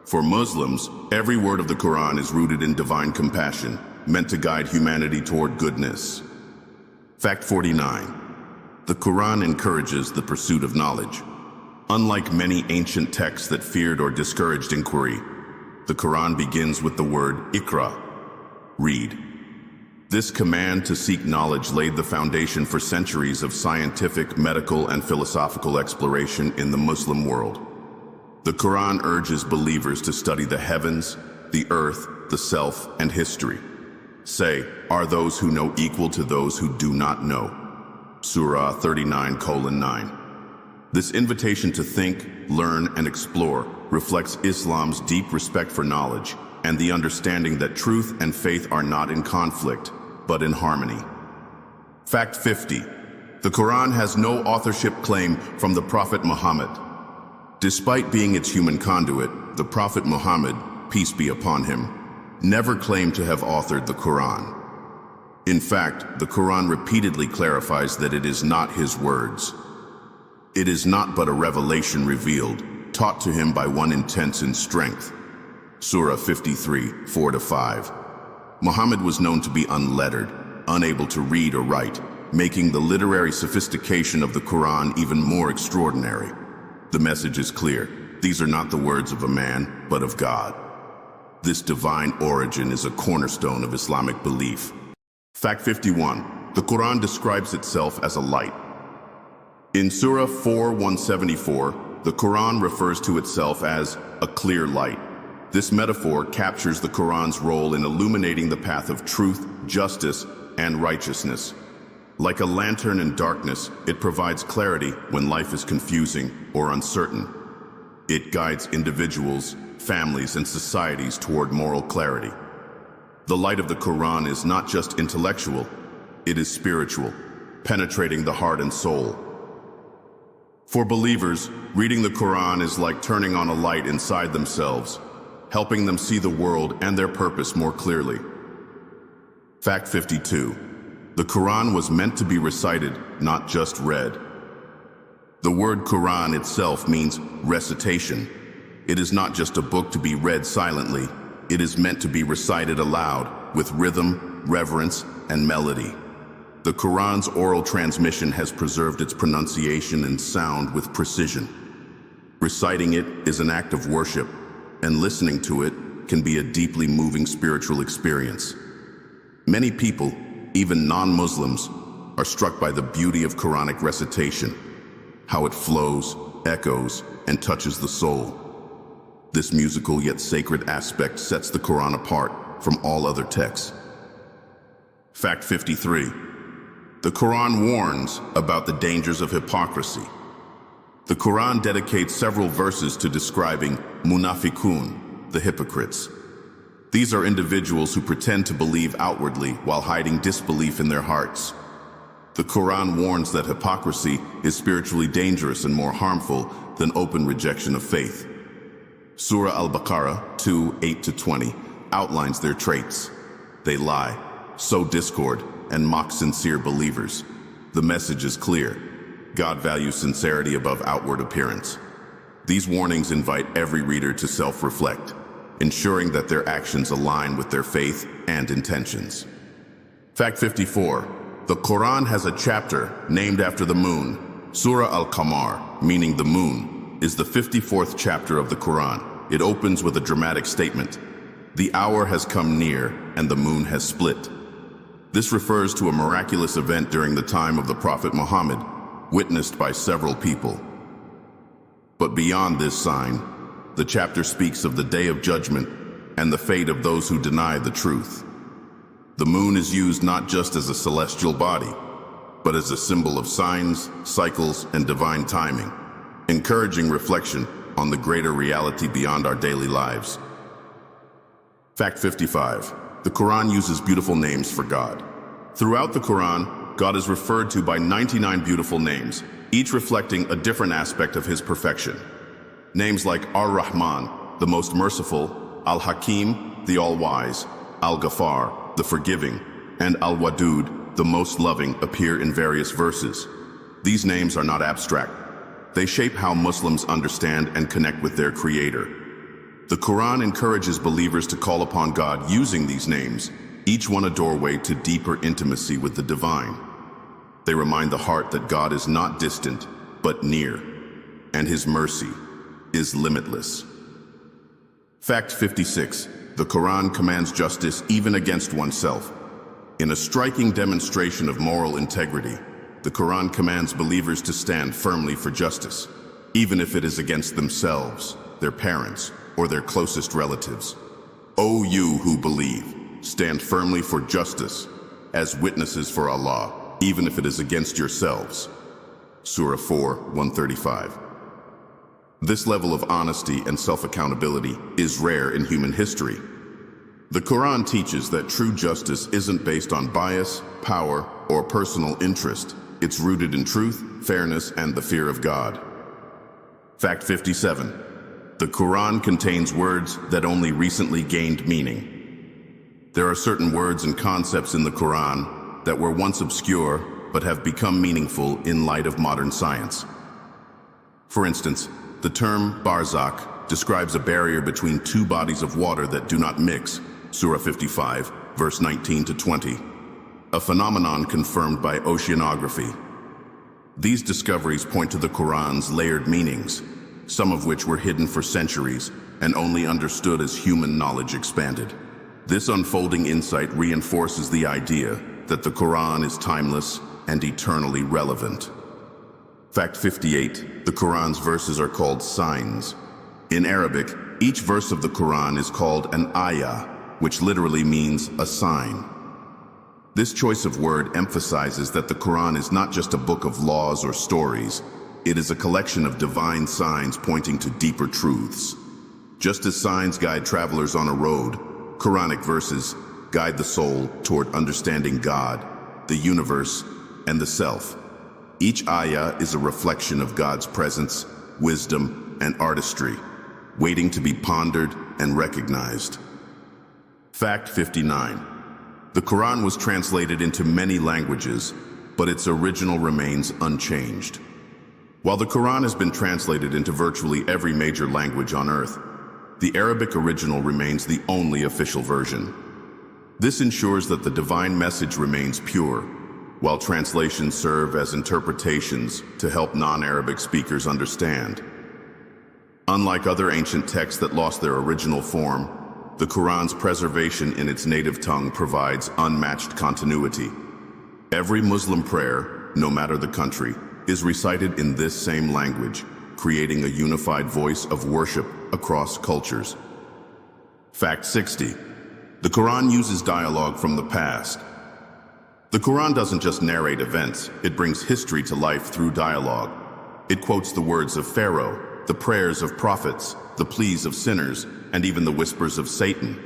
For Muslims, every word of the Quran is rooted in divine compassion, meant to guide humanity toward goodness. Fact 49. The Quran encourages the pursuit of knowledge. Unlike many ancient texts that feared or discouraged inquiry, the Quran begins with the word Iqra, read. This command to seek knowledge laid the foundation for centuries of scientific, medical, and philosophical exploration in the Muslim world. The Quran urges believers to study the heavens, the earth, the self, and history. Say, are those who know equal to those who do not know? Surah 39:9. This invitation to think, learn, and explore reflects Islam's deep respect for knowledge and the understanding that truth and faith are not in conflict, but in harmony. Fact 50. The Quran has no authorship claim from the Prophet Muhammad. Despite being its human conduit, the Prophet Muhammad, peace be upon him, never claimed to have authored the Quran. In fact, the Quran repeatedly clarifies that it is not his words. It is not but a revelation revealed, taught to him by one intense in strength. Surah 53:4-5. Muhammad was known to be unlettered, unable to read or write, making the literary sophistication of the Quran even more extraordinary. The message is clear. These are not the words of a man, but of God. This divine origin is a cornerstone of Islamic belief. Fact 51. The Quran describes itself as a light. In Surah 4:174, the Quran refers to itself as a clear light. This metaphor captures the Quran's role in illuminating the path of truth, justice, and righteousness. Like a lantern in darkness, it provides clarity when life is confusing or uncertain. It guides individuals, families, and societies toward moral clarity. The light of the Quran is not just intellectual, it is spiritual, penetrating the heart and soul. For believers, reading the Quran is like turning on a light inside themselves, helping them see the world and their purpose more clearly. Fact 52. The Quran was meant to be recited, not just read. The word Quran itself means recitation. It is not just a book to be read silently. It is meant to be recited aloud, with rhythm, reverence, and melody. The Quran's oral transmission has preserved its pronunciation and sound with precision. Reciting it is an act of worship, and listening to it can be a deeply moving spiritual experience. Many people, even non-Muslims, are struck by the beauty of Quranic recitation, how it flows, echoes, and touches the soul. This musical yet sacred aspect sets the Quran apart from all other texts. Fact 53. The Quran warns about the dangers of hypocrisy. The Quran dedicates several verses to describing munafiqun, the hypocrites. These are individuals who pretend to believe outwardly while hiding disbelief in their hearts. The Quran warns that hypocrisy is spiritually dangerous and more harmful than open rejection of faith. Surah Al-Baqarah 2:8-20 outlines their traits. They lie, sow discord, and mock sincere believers. The message is clear. God values sincerity above outward appearance. These warnings invite every reader to self-reflect, ensuring that their actions align with their faith and intentions. Fact 54. The Quran has a chapter named after the moon. Surah Al-Qamar, meaning the moon, is the 54th chapter of the Quran. It opens with a dramatic statement. The hour has come near and the moon has split. This refers to a miraculous event during the time of the Prophet Muhammad, witnessed by several people. But beyond this sign, the chapter speaks of the day of judgment and the fate of those who deny the truth. The moon is used not just as a celestial body, but as a symbol of signs, cycles, and divine timing, encouraging reflection on the greater reality beyond our daily lives. Fact 55. The Quran uses beautiful names for God. Throughout the Quran, God is referred to by 99 beautiful names, each reflecting a different aspect of his perfection. Names like Ar-Rahman, the most merciful, Al-Hakim, the all-wise, Al-Ghafar, the forgiving, and Al-WADOOD, the most loving, appear in various verses. These names are not abstract. They shape how Muslims understand and connect with their Creator. The Quran encourages believers to call upon God using these names, each one a doorway to deeper intimacy with the divine. They remind the heart that God is not distant, but near, and His mercy is limitless. Fact 56. The Quran commands justice even against oneself. In a striking demonstration of moral integrity, the Quran commands believers to stand firmly for justice, even if it is against themselves, their parents, or their closest relatives. O you who believe, stand firmly for justice, as witnesses for Allah, even if it is against yourselves. Surah 4, 135. This level of honesty and self-accountability is rare in human history. The Quran teaches that true justice isn't based on bias, power, or personal interest. It's rooted in truth, fairness, and the fear of God. Fact 57. The Quran contains words that only recently gained meaning. There are certain words and concepts in the Quran that were once obscure but have become meaningful in light of modern science. For instance, the term barzakh describes a barrier between two bodies of water that do not mix, Surah 55, verse 19 to 20, a phenomenon confirmed by oceanography. These discoveries point to the Quran's layered meanings, some of which were hidden for centuries and only understood as human knowledge expanded. This unfolding insight reinforces the idea that the Quran is timeless and eternally relevant. Fact 58. The Quran's verses are called signs. In Arabic, each verse of the Quran is called an ayah, which literally means a sign. This choice of word emphasizes that the Quran is not just a book of laws or stories. It is a collection of divine signs pointing to deeper truths. Just as signs guide travelers on a road, Quranic verses guide the soul toward understanding God, the universe, and the self. Each ayah is a reflection of God's presence, wisdom, and artistry, waiting to be pondered and recognized. Fact 59. The Quran was translated into many languages, but its original remains unchanged. While the Quran has been translated into virtually every major language on earth, the Arabic original remains the only official version. This ensures that the divine message remains pure, while translations serve as interpretations to help non-Arabic speakers understand. Unlike other ancient texts that lost their original form, the Quran's preservation in its native tongue provides unmatched continuity. Every Muslim prayer, no matter the country, is recited in this same language, creating a unified voice of worship across cultures. Fact 60. The Quran uses dialogue from the past. The Quran doesn't just narrate events, it brings history to life through dialogue. It quotes the words of Pharaoh, the prayers of prophets, the pleas of sinners, and even the whispers of Satan.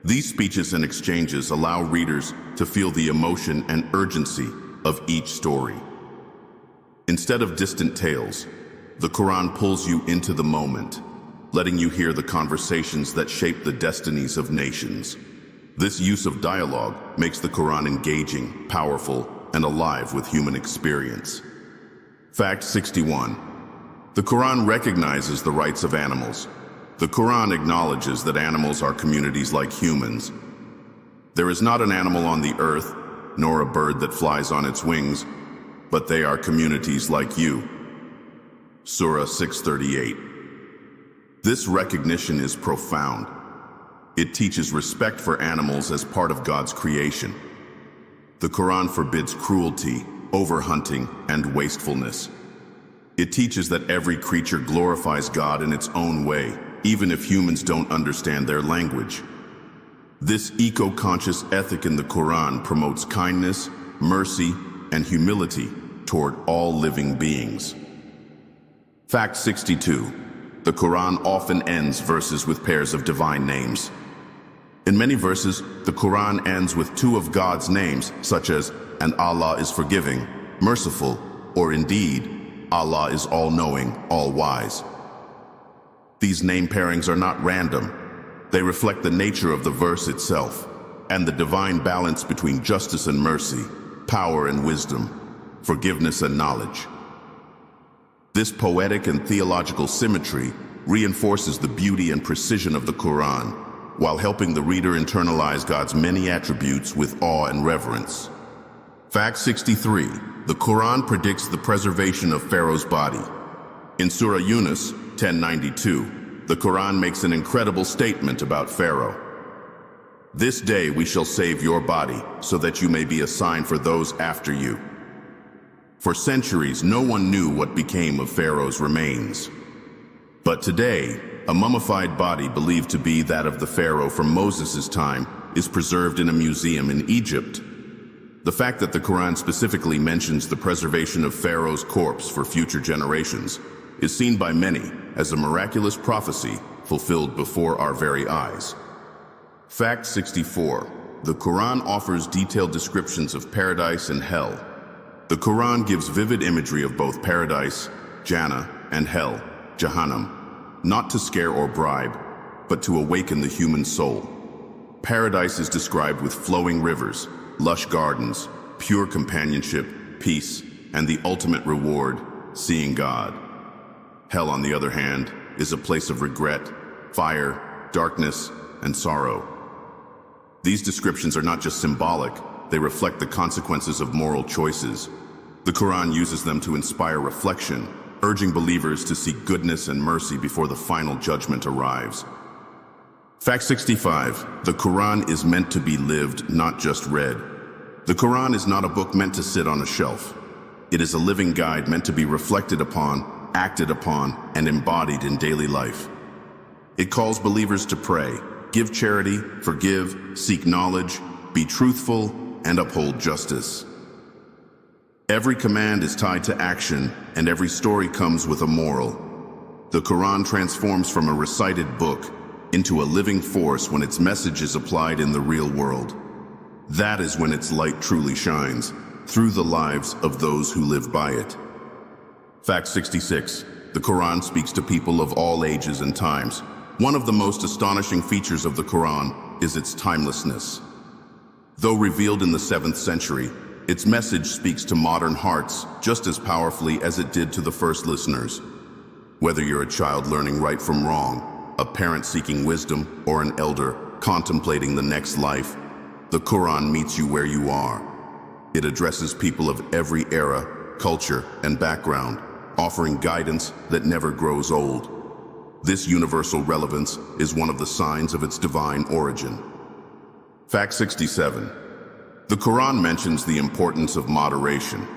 These speeches and exchanges allow readers to feel the emotion and urgency of each story. Instead of distant tales, the Quran pulls you into the moment, letting you hear the conversations that shape the destinies of nations. This use of dialogue makes the Quran engaging, powerful, and alive with human experience. Fact 61. The Quran recognizes the rights of animals. The Quran acknowledges that animals are communities like humans. There is not an animal on the earth, nor a bird that flies on its wings, but they are communities like you. Surah 638. This recognition is profound. It teaches respect for animals as part of God's creation. The Quran forbids cruelty, overhunting, and wastefulness. It teaches that every creature glorifies God in its own way, even if humans don't understand their language. This eco-conscious ethic in the Quran promotes kindness, mercy, and humility toward all living beings. Fact 62. The Quran often ends verses with pairs of divine names. In many verses, the Quran ends with two of God's names, such as, "And Allah is forgiving, merciful," or indeed, "Allah is all-knowing, all-wise." These name pairings are not random. They reflect the nature of the verse itself, and the divine balance between justice and mercy, power and wisdom, forgiveness and knowledge. This poetic and theological symmetry reinforces the beauty and precision of the Quran, while helping the reader internalize God's many attributes with awe and reverence. Fact 63. The Quran predicts the preservation of Pharaoh's body. In Surah Yunus 10:92, the Quran makes an incredible statement about Pharaoh. This day we shall save your body, so that you may be a sign for those after you. For centuries, no one knew what became of Pharaoh's remains. But today, a mummified body believed to be that of the Pharaoh from Moses' time is preserved in a museum in Egypt. The fact that the Quran specifically mentions the preservation of Pharaoh's corpse for future generations is seen by many as a miraculous prophecy fulfilled before our very eyes. Fact 64. The Quran offers detailed descriptions of paradise and hell. The Quran gives vivid imagery of both paradise, Jannah, and hell, Jahannam, not to scare or bribe, but to awaken the human soul. Paradise is described with flowing rivers, lush gardens, pure companionship, peace, and the ultimate reward, seeing God. Hell, on the other hand, is a place of regret, fire, darkness, and sorrow. These descriptions are not just symbolic, they reflect the consequences of moral choices. The Quran uses them to inspire reflection, urging believers to seek goodness and mercy before the final judgment arrives. Fact 65. The Quran is meant to be lived, not just read. The Quran is not a book meant to sit on a shelf. It is a living guide meant to be reflected upon, acted upon, and embodied in daily life. It calls believers to pray, give charity, forgive, seek knowledge, be truthful, and uphold justice. Every command is tied to action, and every story comes with a moral. The Quran transforms from a recited book into a living force when its message is applied in the real world. That is when its light truly shines, through the lives of those who live by it. Fact 66. The Quran speaks to people of all ages and times. One of the most astonishing features of the Quran is its timelessness. Though revealed in the 7th century, its message speaks to modern hearts just as powerfully as it did to the first listeners. Whether you're a child learning right from wrong, a parent seeking wisdom, or an elder contemplating the next life, the Quran meets you where you are. It addresses people of every era, culture, and background, offering guidance that never grows old. This universal relevance is one of the signs of its divine origin. Fact 67. The Quran mentions the importance of moderation.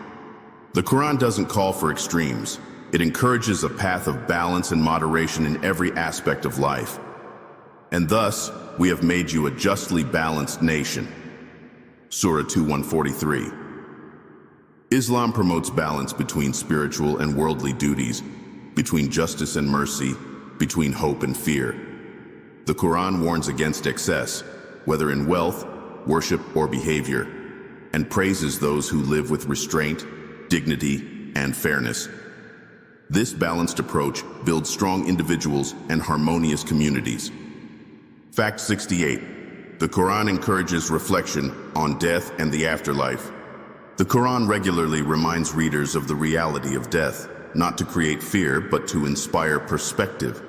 The Quran doesn't call for extremes. It encourages a path of balance and moderation in every aspect of life. And thus, we have made you a justly balanced nation. Surah 2:143. Islam promotes balance between spiritual and worldly duties, between justice and mercy, between hope and fear. The Quran warns against excess, whether in wealth, worship, or behavior, and praises those who live with restraint, dignity, and fairness. This balanced approach builds strong individuals and harmonious communities. Fact 68. The Quran encourages reflection on death and the afterlife. The Quran regularly reminds readers of the reality of death, not to create fear, but to inspire perspective.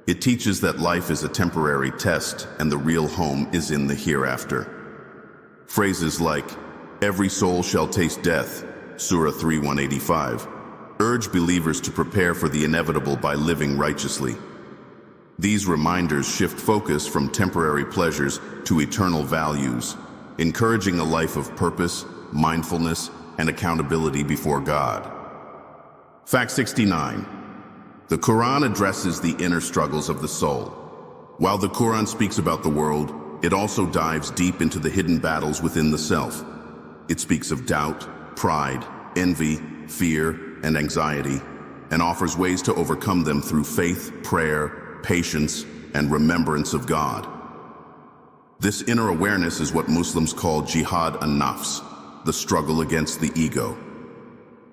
It teaches that life is a temporary test and the real home is in the hereafter. Phrases like, "Every soul shall taste death," Surah 3:185, urge believers to prepare for the inevitable by living righteously. These reminders shift focus from temporary pleasures to eternal values, encouraging a life of purpose, mindfulness, and accountability before God. Fact 69. The Quran addresses the inner struggles of the soul. While the Quran speaks about the world, it also dives deep into the hidden battles within the self. It speaks of doubt, pride, envy, fear, and anxiety, and offers ways to overcome them through faith, prayer, patience, and remembrance of God. This inner awareness is what Muslims call jihad an-nafs, the struggle against the ego.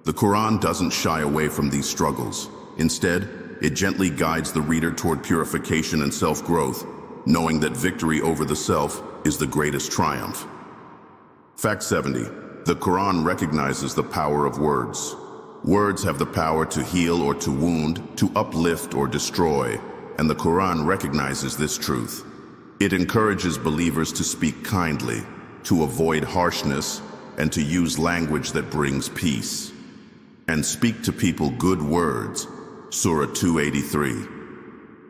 The Quran doesn't shy away from these struggles. Instead, it gently guides the reader toward purification and self-growth, knowing that victory over the self is the greatest triumph. Fact 70. The Quran recognizes the power of words. Words have the power to heal or to wound, to uplift or destroy, and the Quran recognizes this truth. It encourages believers to speak kindly, to avoid harshness, and to use language that brings peace. And speak to people good words, Surah 283.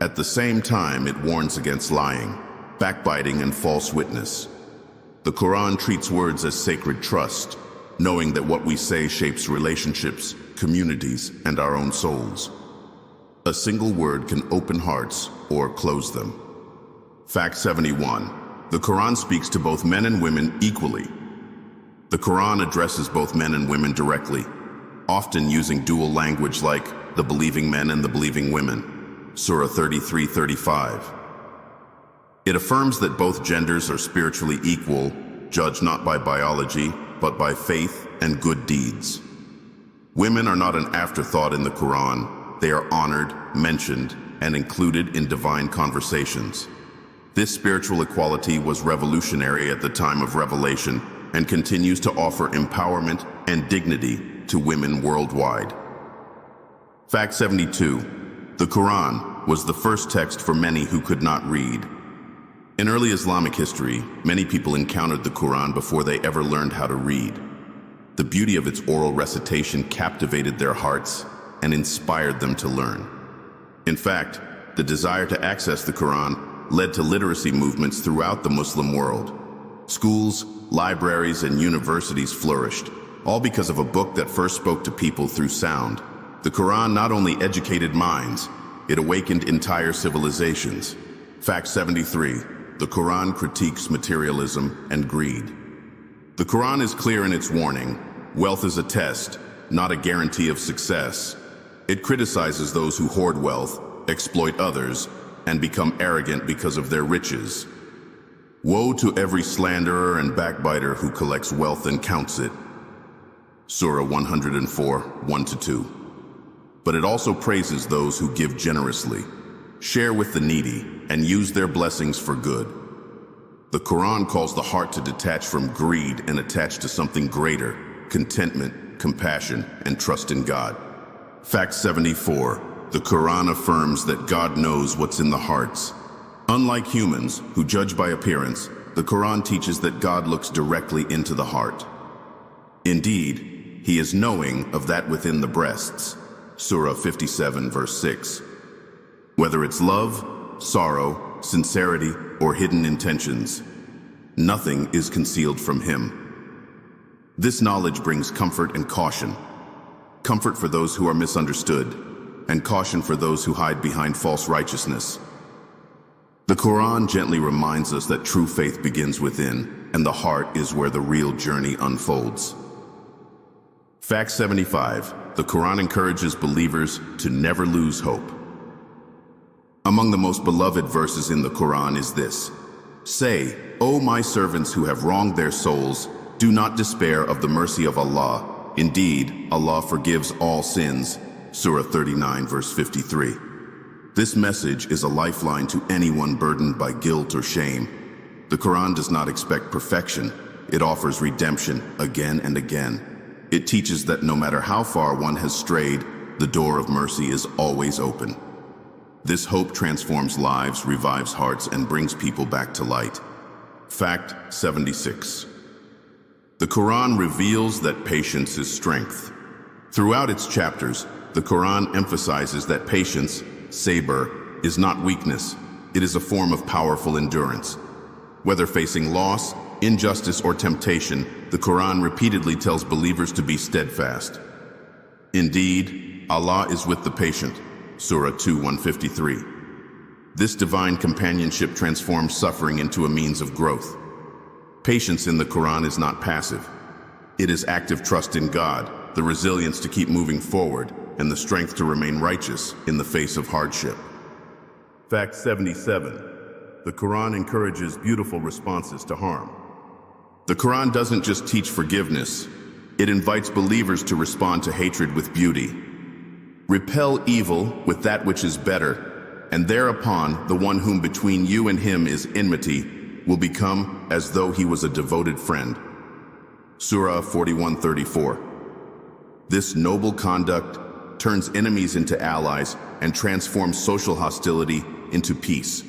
At the same time, it warns against lying, backbiting, and false witness. The Quran treats words as sacred trust, knowing that what we say shapes relationships, communities, and our own souls. A single word can open hearts or close them. Fact 71. The Quran speaks to both men and women equally. The Quran addresses both men and women directly, often using dual language like the believing men and the believing women, Surah 33:35. It affirms that both genders are spiritually equal, judged not by biology, but by faith and good deeds. Women are not an afterthought in the Quran. They are honored, mentioned, and included in divine conversations. This spiritual equality was revolutionary at the time of revelation and continues to offer empowerment and dignity to women worldwide. Fact 72. The Quran was the first text for many who could not read. In early Islamic history, many people encountered the Quran before they ever learned how to read. The beauty of its oral recitation captivated their hearts and inspired them to learn. In fact, the desire to access the Quran led to literacy movements throughout the Muslim world. Schools, libraries, and universities flourished, all because of a book that first spoke to people through sound. The Quran not only educated minds, it awakened entire civilizations. Fact 73. The Quran critiques materialism and greed. The Quran is clear in its warning. Wealth is a test, not a guarantee of success. It criticizes those who hoard wealth, exploit others, and become arrogant because of their riches. Woe to every slanderer and backbiter who collects wealth and counts it. Surah 104, 1-2. But it also praises those who give generously, share with the needy, and use their blessings for good. The Quran calls the heart to detach from greed and attach to something greater: contentment, compassion, and trust in God. Fact 74. The Quran affirms that God knows what's in the hearts. Unlike humans, who judge by appearance, the Quran teaches that God looks directly into the heart. Indeed, He is knowing of that within the breasts. Surah 57, verse 6. Whether it's love, sorrow, sincerity, or hidden intentions, nothing is concealed from Him. This knowledge brings comfort and caution. Comfort for those who are misunderstood, and caution for those who hide behind false righteousness. The Quran gently reminds us that true faith begins within, and the heart is where the real journey unfolds. Fact 75. The Quran encourages believers to never lose hope. Among the most beloved verses in the Quran is this: Say, O my servants who have wronged their souls, do not despair of the mercy of Allah. Indeed, Allah forgives all sins. Surah 39, verse 53. This message is a lifeline to anyone burdened by guilt or shame. The Quran does not expect perfection. It offers redemption again and again. It teaches that no matter how far one has strayed, the door of mercy is always open. This hope transforms lives, revives hearts, and brings people back to light. Fact 76. The Quran reveals that patience is strength. Throughout its chapters, the Quran emphasizes that patience, sabr, is not weakness. It is a form of powerful endurance. Whether facing loss, injustice, or temptation, the Quran repeatedly tells believers to be steadfast. Indeed, Allah is with the patient. Surah 2:153. This divine companionship transforms suffering into a means of growth. Patience in the Quran is not passive. It is active trust in God, the resilience to keep moving forward, and the strength to remain righteous in the face of hardship. Fact 77. The Quran encourages beautiful responses to harm. The Quran doesn't just teach forgiveness. It invites believers to respond to hatred with beauty. Repel evil with that which is better, and thereupon the one whom between you and him is enmity will become as though he was a devoted friend. Surah 41:34. This noble conduct turns enemies into allies and transforms social hostility into peace.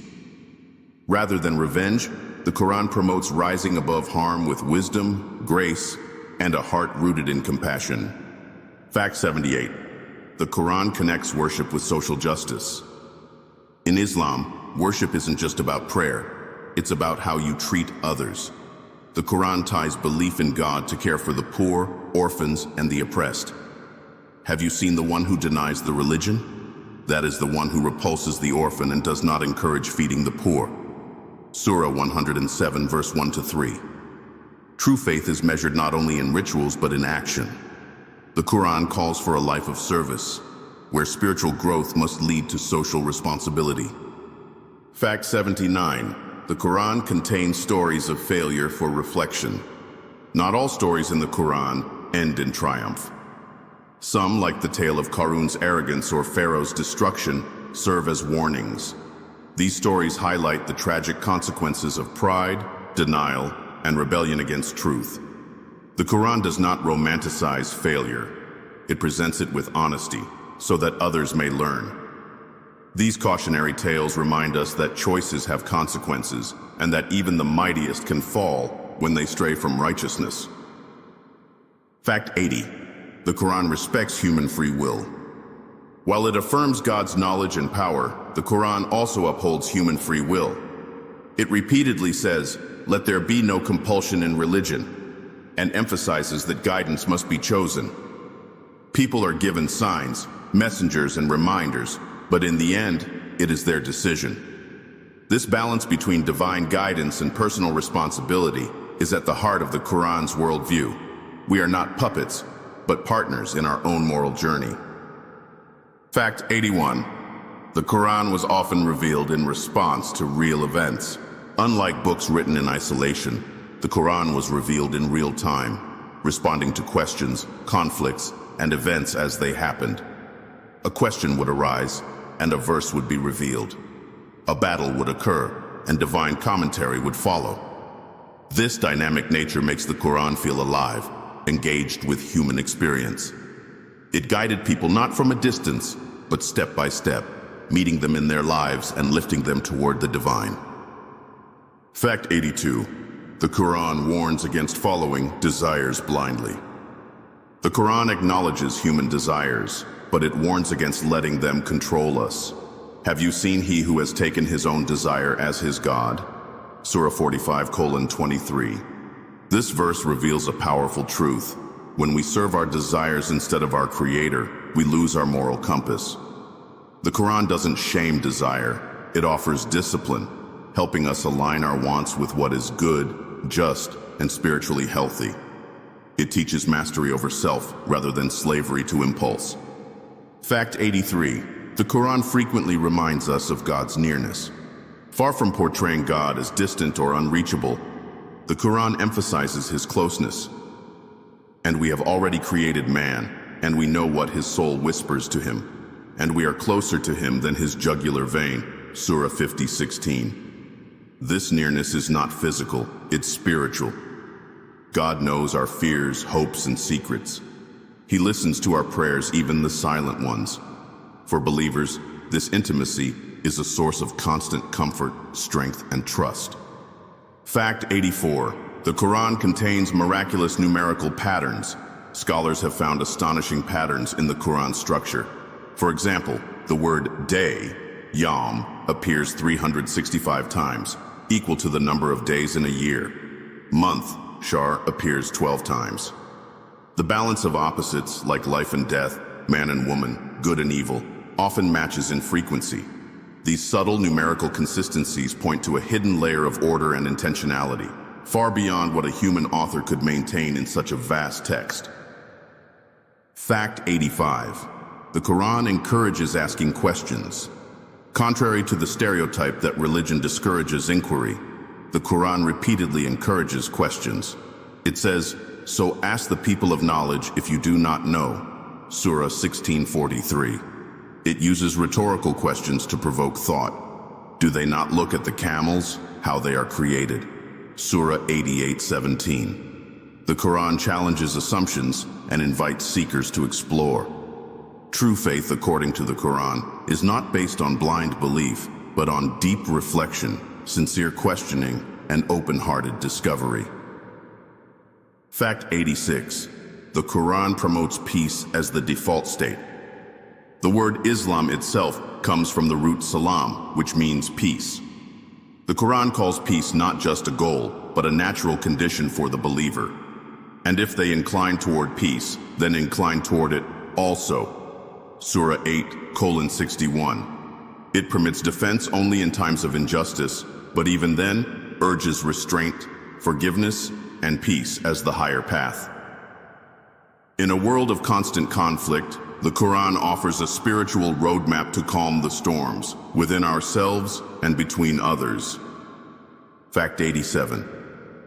Rather than revenge, the Quran promotes rising above harm with wisdom, grace, and a heart rooted in compassion. Fact 78. The Quran connects worship with social justice. In Islam, worship isn't just about prayer, it's about how you treat others. The Quran ties belief in God to care for the poor, orphans, and the oppressed. Have you seen the one who denies the religion? That is the one who repulses the orphan and does not encourage feeding the poor. Surah 107, verse 1-3. True faith is measured not only in rituals but in action. The Quran calls for a life of service, where spiritual growth must lead to social responsibility. Fact 79. The Quran contains stories of failure for reflection. Not all stories in the Quran end in triumph. Some, like the tale of Qarun's arrogance or Pharaoh's destruction, serve as warnings. These stories highlight the tragic consequences of pride, denial, and rebellion against truth. The Quran does not romanticize failure. It presents it with honesty, so that others may learn. These cautionary tales remind us that choices have consequences, and that even the mightiest can fall when they stray from righteousness. Fact 80. The Quran respects human free will. While it affirms God's knowledge and power, the Quran also upholds human free will. It repeatedly says, "Let there be no compulsion in religion," and emphasizes that guidance must be chosen. People are given signs, messengers, and reminders, but in the end, it is their decision. This balance between divine guidance and personal responsibility is at the heart of the Quran's worldview. We are not puppets, but partners in our own moral journey. Fact 81. The Quran was often revealed in response to real events. Unlike books written in isolation, the Quran was revealed in real time, responding to questions, conflicts, and events as they happened. A question would arise, and a verse would be revealed. A battle would occur, and divine commentary would follow. This dynamic nature makes the Quran feel alive, engaged with human experience. It guided people not from a distance, but step by step, meeting them in their lives and lifting them toward the divine. Fact 82. The Quran warns against following desires blindly. The Quran acknowledges human desires, but it warns against letting them control us. Have you seen he who has taken his own desire as his God? Surah 45:23. This verse reveals a powerful truth. When we serve our desires instead of our Creator, we lose our moral compass. The Quran doesn't shame desire, it offers discipline, helping us align our wants with what is good, just, and spiritually healthy. It teaches mastery over self rather than slavery to impulse. Fact 83. The Quran frequently reminds us of God's nearness. Far from portraying God as distant or unreachable, the Quran emphasizes his closeness. And we have already created man, and we know what his soul whispers to him, and we are closer to him than his jugular vein, Surah 50:16. This nearness is not physical, it's spiritual. God knows our fears, hopes, and secrets. He listens to our prayers, even the silent ones. For believers, this intimacy is a source of constant comfort, strength, and trust. Fact 84. The Quran contains miraculous numerical patterns. Scholars have found astonishing patterns in the Quran structure. For example, the word day, yom, appears 365 times, equal to the number of days in a year. Month, shahr, appears 12 times. The balance of opposites, like life and death, man and woman, good and evil, often matches in frequency. These subtle numerical consistencies point to a hidden layer of order and intentionality, far beyond what a human author could maintain in such a vast text. Fact 85. The Quran encourages asking questions. Contrary to the stereotype that religion discourages inquiry, the Quran repeatedly encourages questions. It says, "So ask the people of knowledge if you do not know," Surah 16:43. It uses rhetorical questions to provoke thought. Do they not look at the camels, how they are created? Surah 88:17. The Quran challenges assumptions and invites seekers to explore. True faith, according to the Quran, is not based on blind belief, but on deep reflection, sincere questioning, and open-hearted discovery. Fact 86. The Quran promotes peace as the default state. The word Islam itself comes from the root salam, which means peace. The Quran calls peace not just a goal, but a natural condition for the believer. And if they incline toward peace, then incline toward it also. Surah 8:61. It permits defense only in times of injustice, but even then urges restraint, forgiveness, and peace as the higher path. In a world of constant conflict, the Quran offers a spiritual roadmap to calm the storms within ourselves and between others. Fact 87.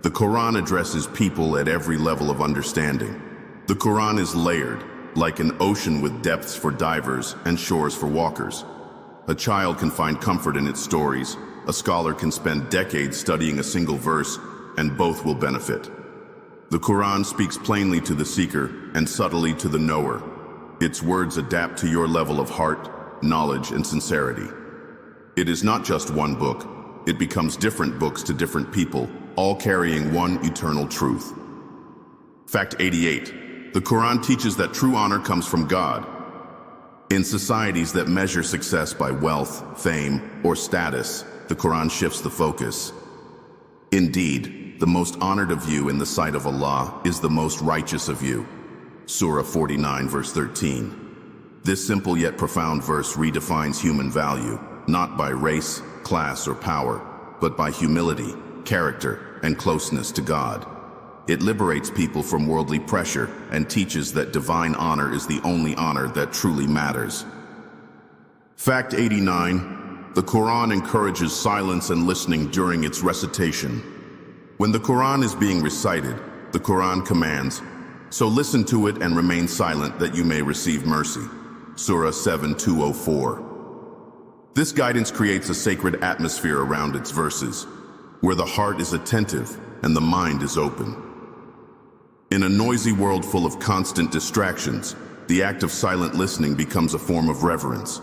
The Quran addresses people at every level of understanding. The Quran is layered, like an ocean with depths for divers and shores for walkers. A child can find comfort in its stories. A scholar can spend decades studying a single verse, and both will benefit. The Quran speaks plainly to the seeker and subtly to the knower. Its words adapt to your level of heart, knowledge, and sincerity. It is not just one book. It becomes different books to different people, all carrying one eternal truth. Fact 88. The Quran teaches that true honor comes from God. In societies that measure success by wealth, fame, or status, the Quran shifts the focus. Indeed, the most honored of you in the sight of Allah is the most righteous of you. Surah 49, verse 13. This simple yet profound verse redefines human value, not by race, class, or power, but by humility, character, and closeness to God. It liberates people from worldly pressure and teaches that divine honor is the only honor that truly matters. Fact 89. The Quran encourages silence and listening during its recitation. When the Quran is being recited, the Quran commands, "So listen to it and remain silent that you may receive mercy." Surah 7:204. This guidance creates a sacred atmosphere around its verses, where the heart is attentive and the mind is open. In a noisy world full of constant distractions, the act of silent listening becomes a form of reverence.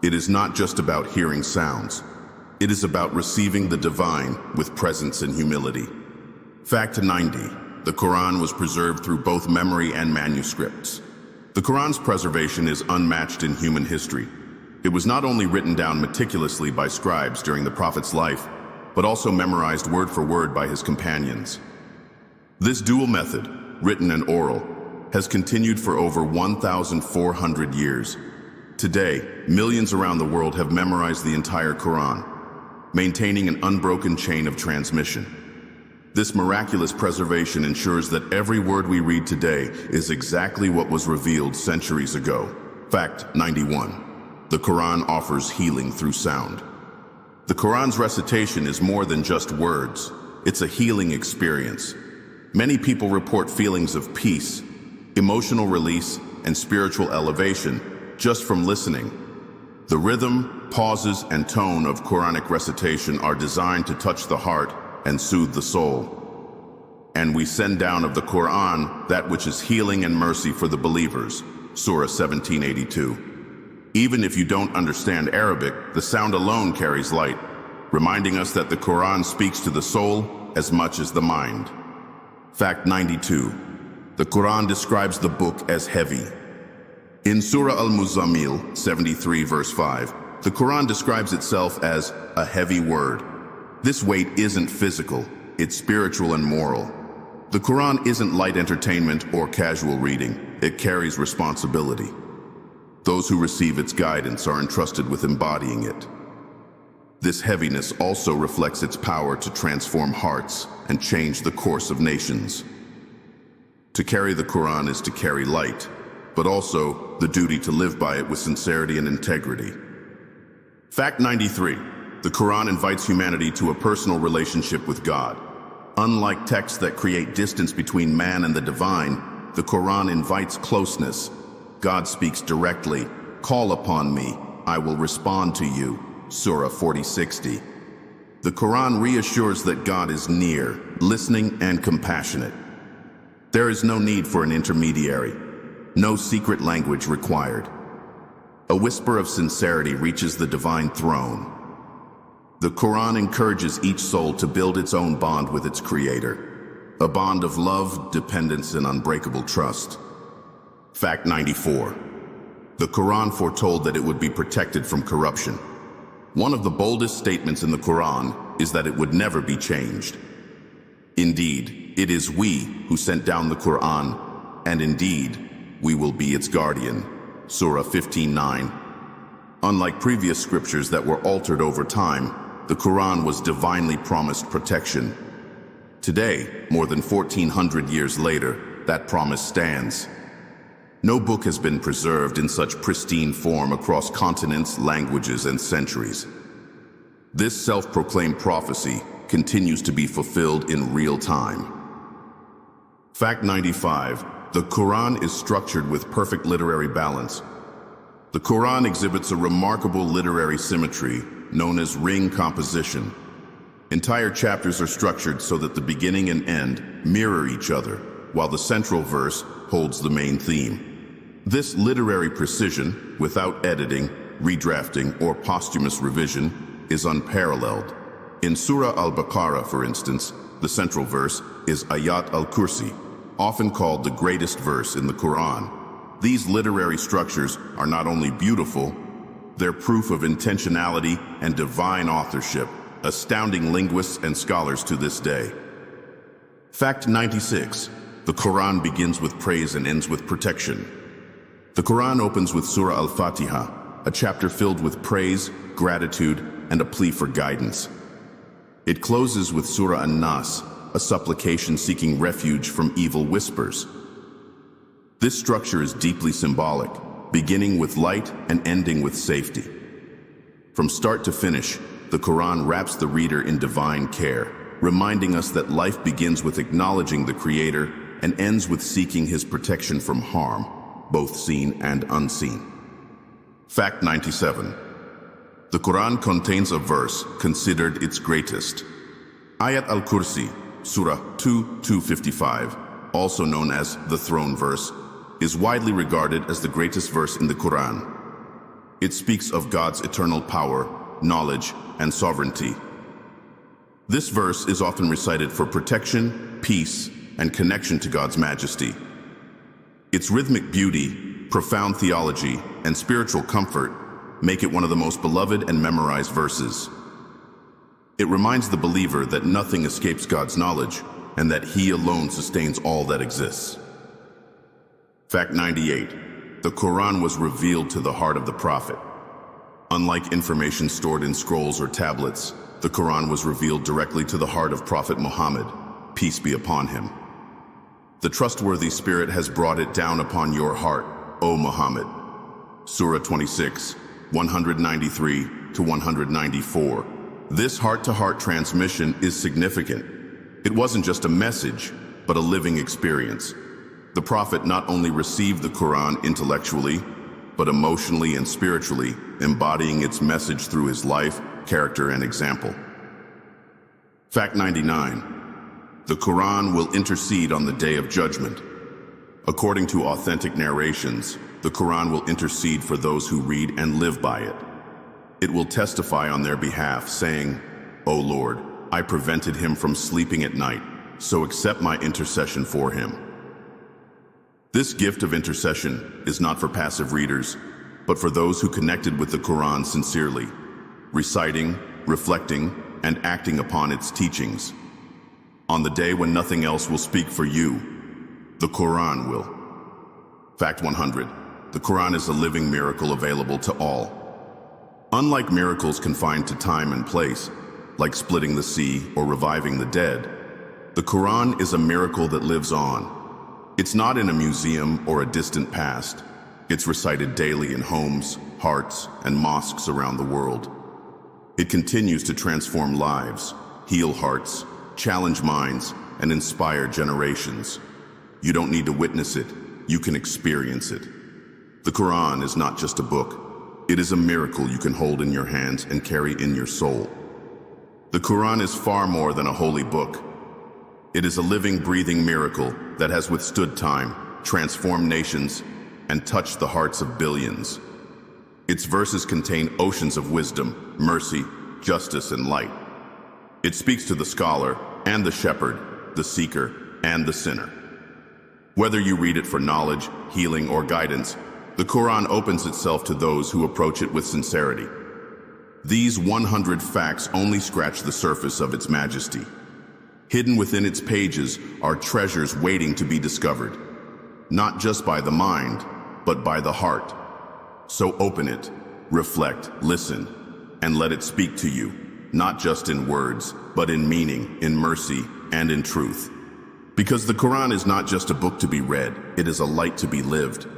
It is not just about hearing sounds. It is about receiving the divine with presence and humility. Fact 90. The Quran was preserved through both memory and manuscripts. The Quran's preservation is unmatched in human history. It was not only written down meticulously by scribes during the Prophet's life, but also memorized word for word by his companions. This dual method, written and oral, has continued for over 1,400 years. Today, millions around the world have memorized the entire Quran, maintaining an unbroken chain of transmission. This miraculous preservation ensures that every word we read today is exactly what was revealed centuries ago. Fact 91. The Quran offers healing through sound. The Quran's recitation is more than just words. It's a healing experience. Many people report feelings of peace, emotional release, and spiritual elevation just from listening. The rhythm, pauses, and tone of Quranic recitation are designed to touch the heart and soothe the soul. And we send down of the Quran that which is healing and mercy for the believers. Surah 1782. Even if you don't understand Arabic, the sound alone carries light, reminding us that the Quran speaks to the soul as much as the mind. Fact 92. The Quran describes the book as heavy. In Surah Al-Muzammil 73 verse 5, the Quran describes itself as a heavy word. This weight isn't physical, it's spiritual and moral. The Quran isn't light entertainment or casual reading, it carries responsibility. Those who receive its guidance are entrusted with embodying it. This heaviness also reflects its power to transform hearts and change the course of nations. To carry the Quran is to carry light, but also the duty to live by it with sincerity and integrity. Fact 93. The Quran invites humanity to a personal relationship with God. Unlike texts that create distance between man and the divine, the Quran invites closeness. God speaks directly, "Call upon me, I will respond to you." Surah 40:60. The Quran reassures that God is near, listening, and compassionate. There is no need for an intermediary, no secret language required. A whisper of sincerity reaches the divine throne. The Quran encourages each soul to build its own bond with its creator, a bond of love, dependence, and unbreakable trust. Fact 94. The Quran foretold that it would be protected from corruption. One of the boldest statements in the Quran is that it would never be changed. Indeed, it is we who sent down the Quran, and indeed, we will be its guardian. Surah 15:9. Unlike previous scriptures that were altered over time, the Quran was divinely promised protection. Today, more than 1400 years later, that promise stands. No book has been preserved in such pristine form across continents, languages, and centuries. This self-proclaimed prophecy continues to be fulfilled in real time. Fact 95. The Quran is structured with perfect literary balance. The Quran exhibits a remarkable literary symmetry known as ring composition. Entire chapters are structured so that the beginning and end mirror each other, while the central verse holds the main theme. This literary precision, without editing, redrafting, or posthumous revision, is unparalleled. In Surah Al-Baqarah, for instance, the central verse is Ayat al-Kursi, often called the greatest verse in the Quran. These literary structures are not only beautiful, they're proof of intentionality and divine authorship, astounding linguists and scholars to this day. Fact 96. The Quran begins with praise and ends with protection. The Quran opens with Surah Al-Fatiha, a chapter filled with praise, gratitude, and a plea for guidance. It closes with Surah An-Nas, a supplication seeking refuge from evil whispers. This structure is deeply symbolic, beginning with light and ending with safety. From start to finish, the Quran wraps the reader in divine care, reminding us that life begins with acknowledging the Creator and ends with seeking His protection from harm, both seen and unseen. Fact 97. The Quran contains a verse considered its greatest. Ayat al-Kursi, Surah 2:255, also known as the throne verse, is widely regarded as the greatest verse in the Quran. It speaks of God's eternal power, knowledge, and sovereignty. This verse is often recited for protection, peace, and connection to God's majesty. Its rhythmic beauty, profound theology, and spiritual comfort make it one of the most beloved and memorized verses. It reminds the believer that nothing escapes God's knowledge and that He alone sustains all that exists. Fact 98. The Quran was revealed to the heart of the Prophet. Unlike information stored in scrolls or tablets, the Quran was revealed directly to the heart of Prophet Muhammad, peace be upon him. The trustworthy Spirit has brought it down upon your heart, O Muhammad. Surah 26, 193 to 194. This heart-to-heart transmission is significant. It wasn't just a message, but a living experience. The Prophet not only received the Quran intellectually, but emotionally and spiritually, embodying its message through his life, character, and example. Fact 99. The Quran will intercede on the Day of Judgment. According to authentic narrations, the Quran will intercede for those who read and live by it. It will testify on their behalf, saying, "O Lord, I prevented him from sleeping at night, so accept my intercession for him." This gift of intercession is not for passive readers, but for those who connected with the Quran sincerely, reciting, reflecting, and acting upon its teachings. On the day when nothing else will speak for you, the Quran will. Fact 100. The Quran is a living miracle available to all. Unlike miracles confined to time and place, like splitting the sea or reviving the dead, the Quran is a miracle that lives on. It's not in a museum or a distant past. It's recited daily in homes, hearts, and mosques around the world. It continues to transform lives, heal hearts, challenge minds, and inspire generations. You don't need to witness it, you can experience it. The Quran is not just a book. It is a miracle you can hold in your hands and carry in your soul. The Quran is far more than a holy book. It is a living, breathing miracle that has withstood time, transformed nations, and touched the hearts of billions. Its verses contain oceans of wisdom, mercy, justice, and light. It speaks to the scholar and the shepherd, the seeker and the sinner. Whether you read it for knowledge, healing, or guidance, the Quran opens itself to those who approach it with sincerity. These 100 facts only scratch the surface of its majesty. Hidden within its pages are treasures waiting to be discovered, not just by the mind, but by the heart. So open it, reflect, listen, and let it speak to you, not just in words, but in meaning, in mercy, and in truth. Because the Quran is not just a book to be read, it is a light to be lived.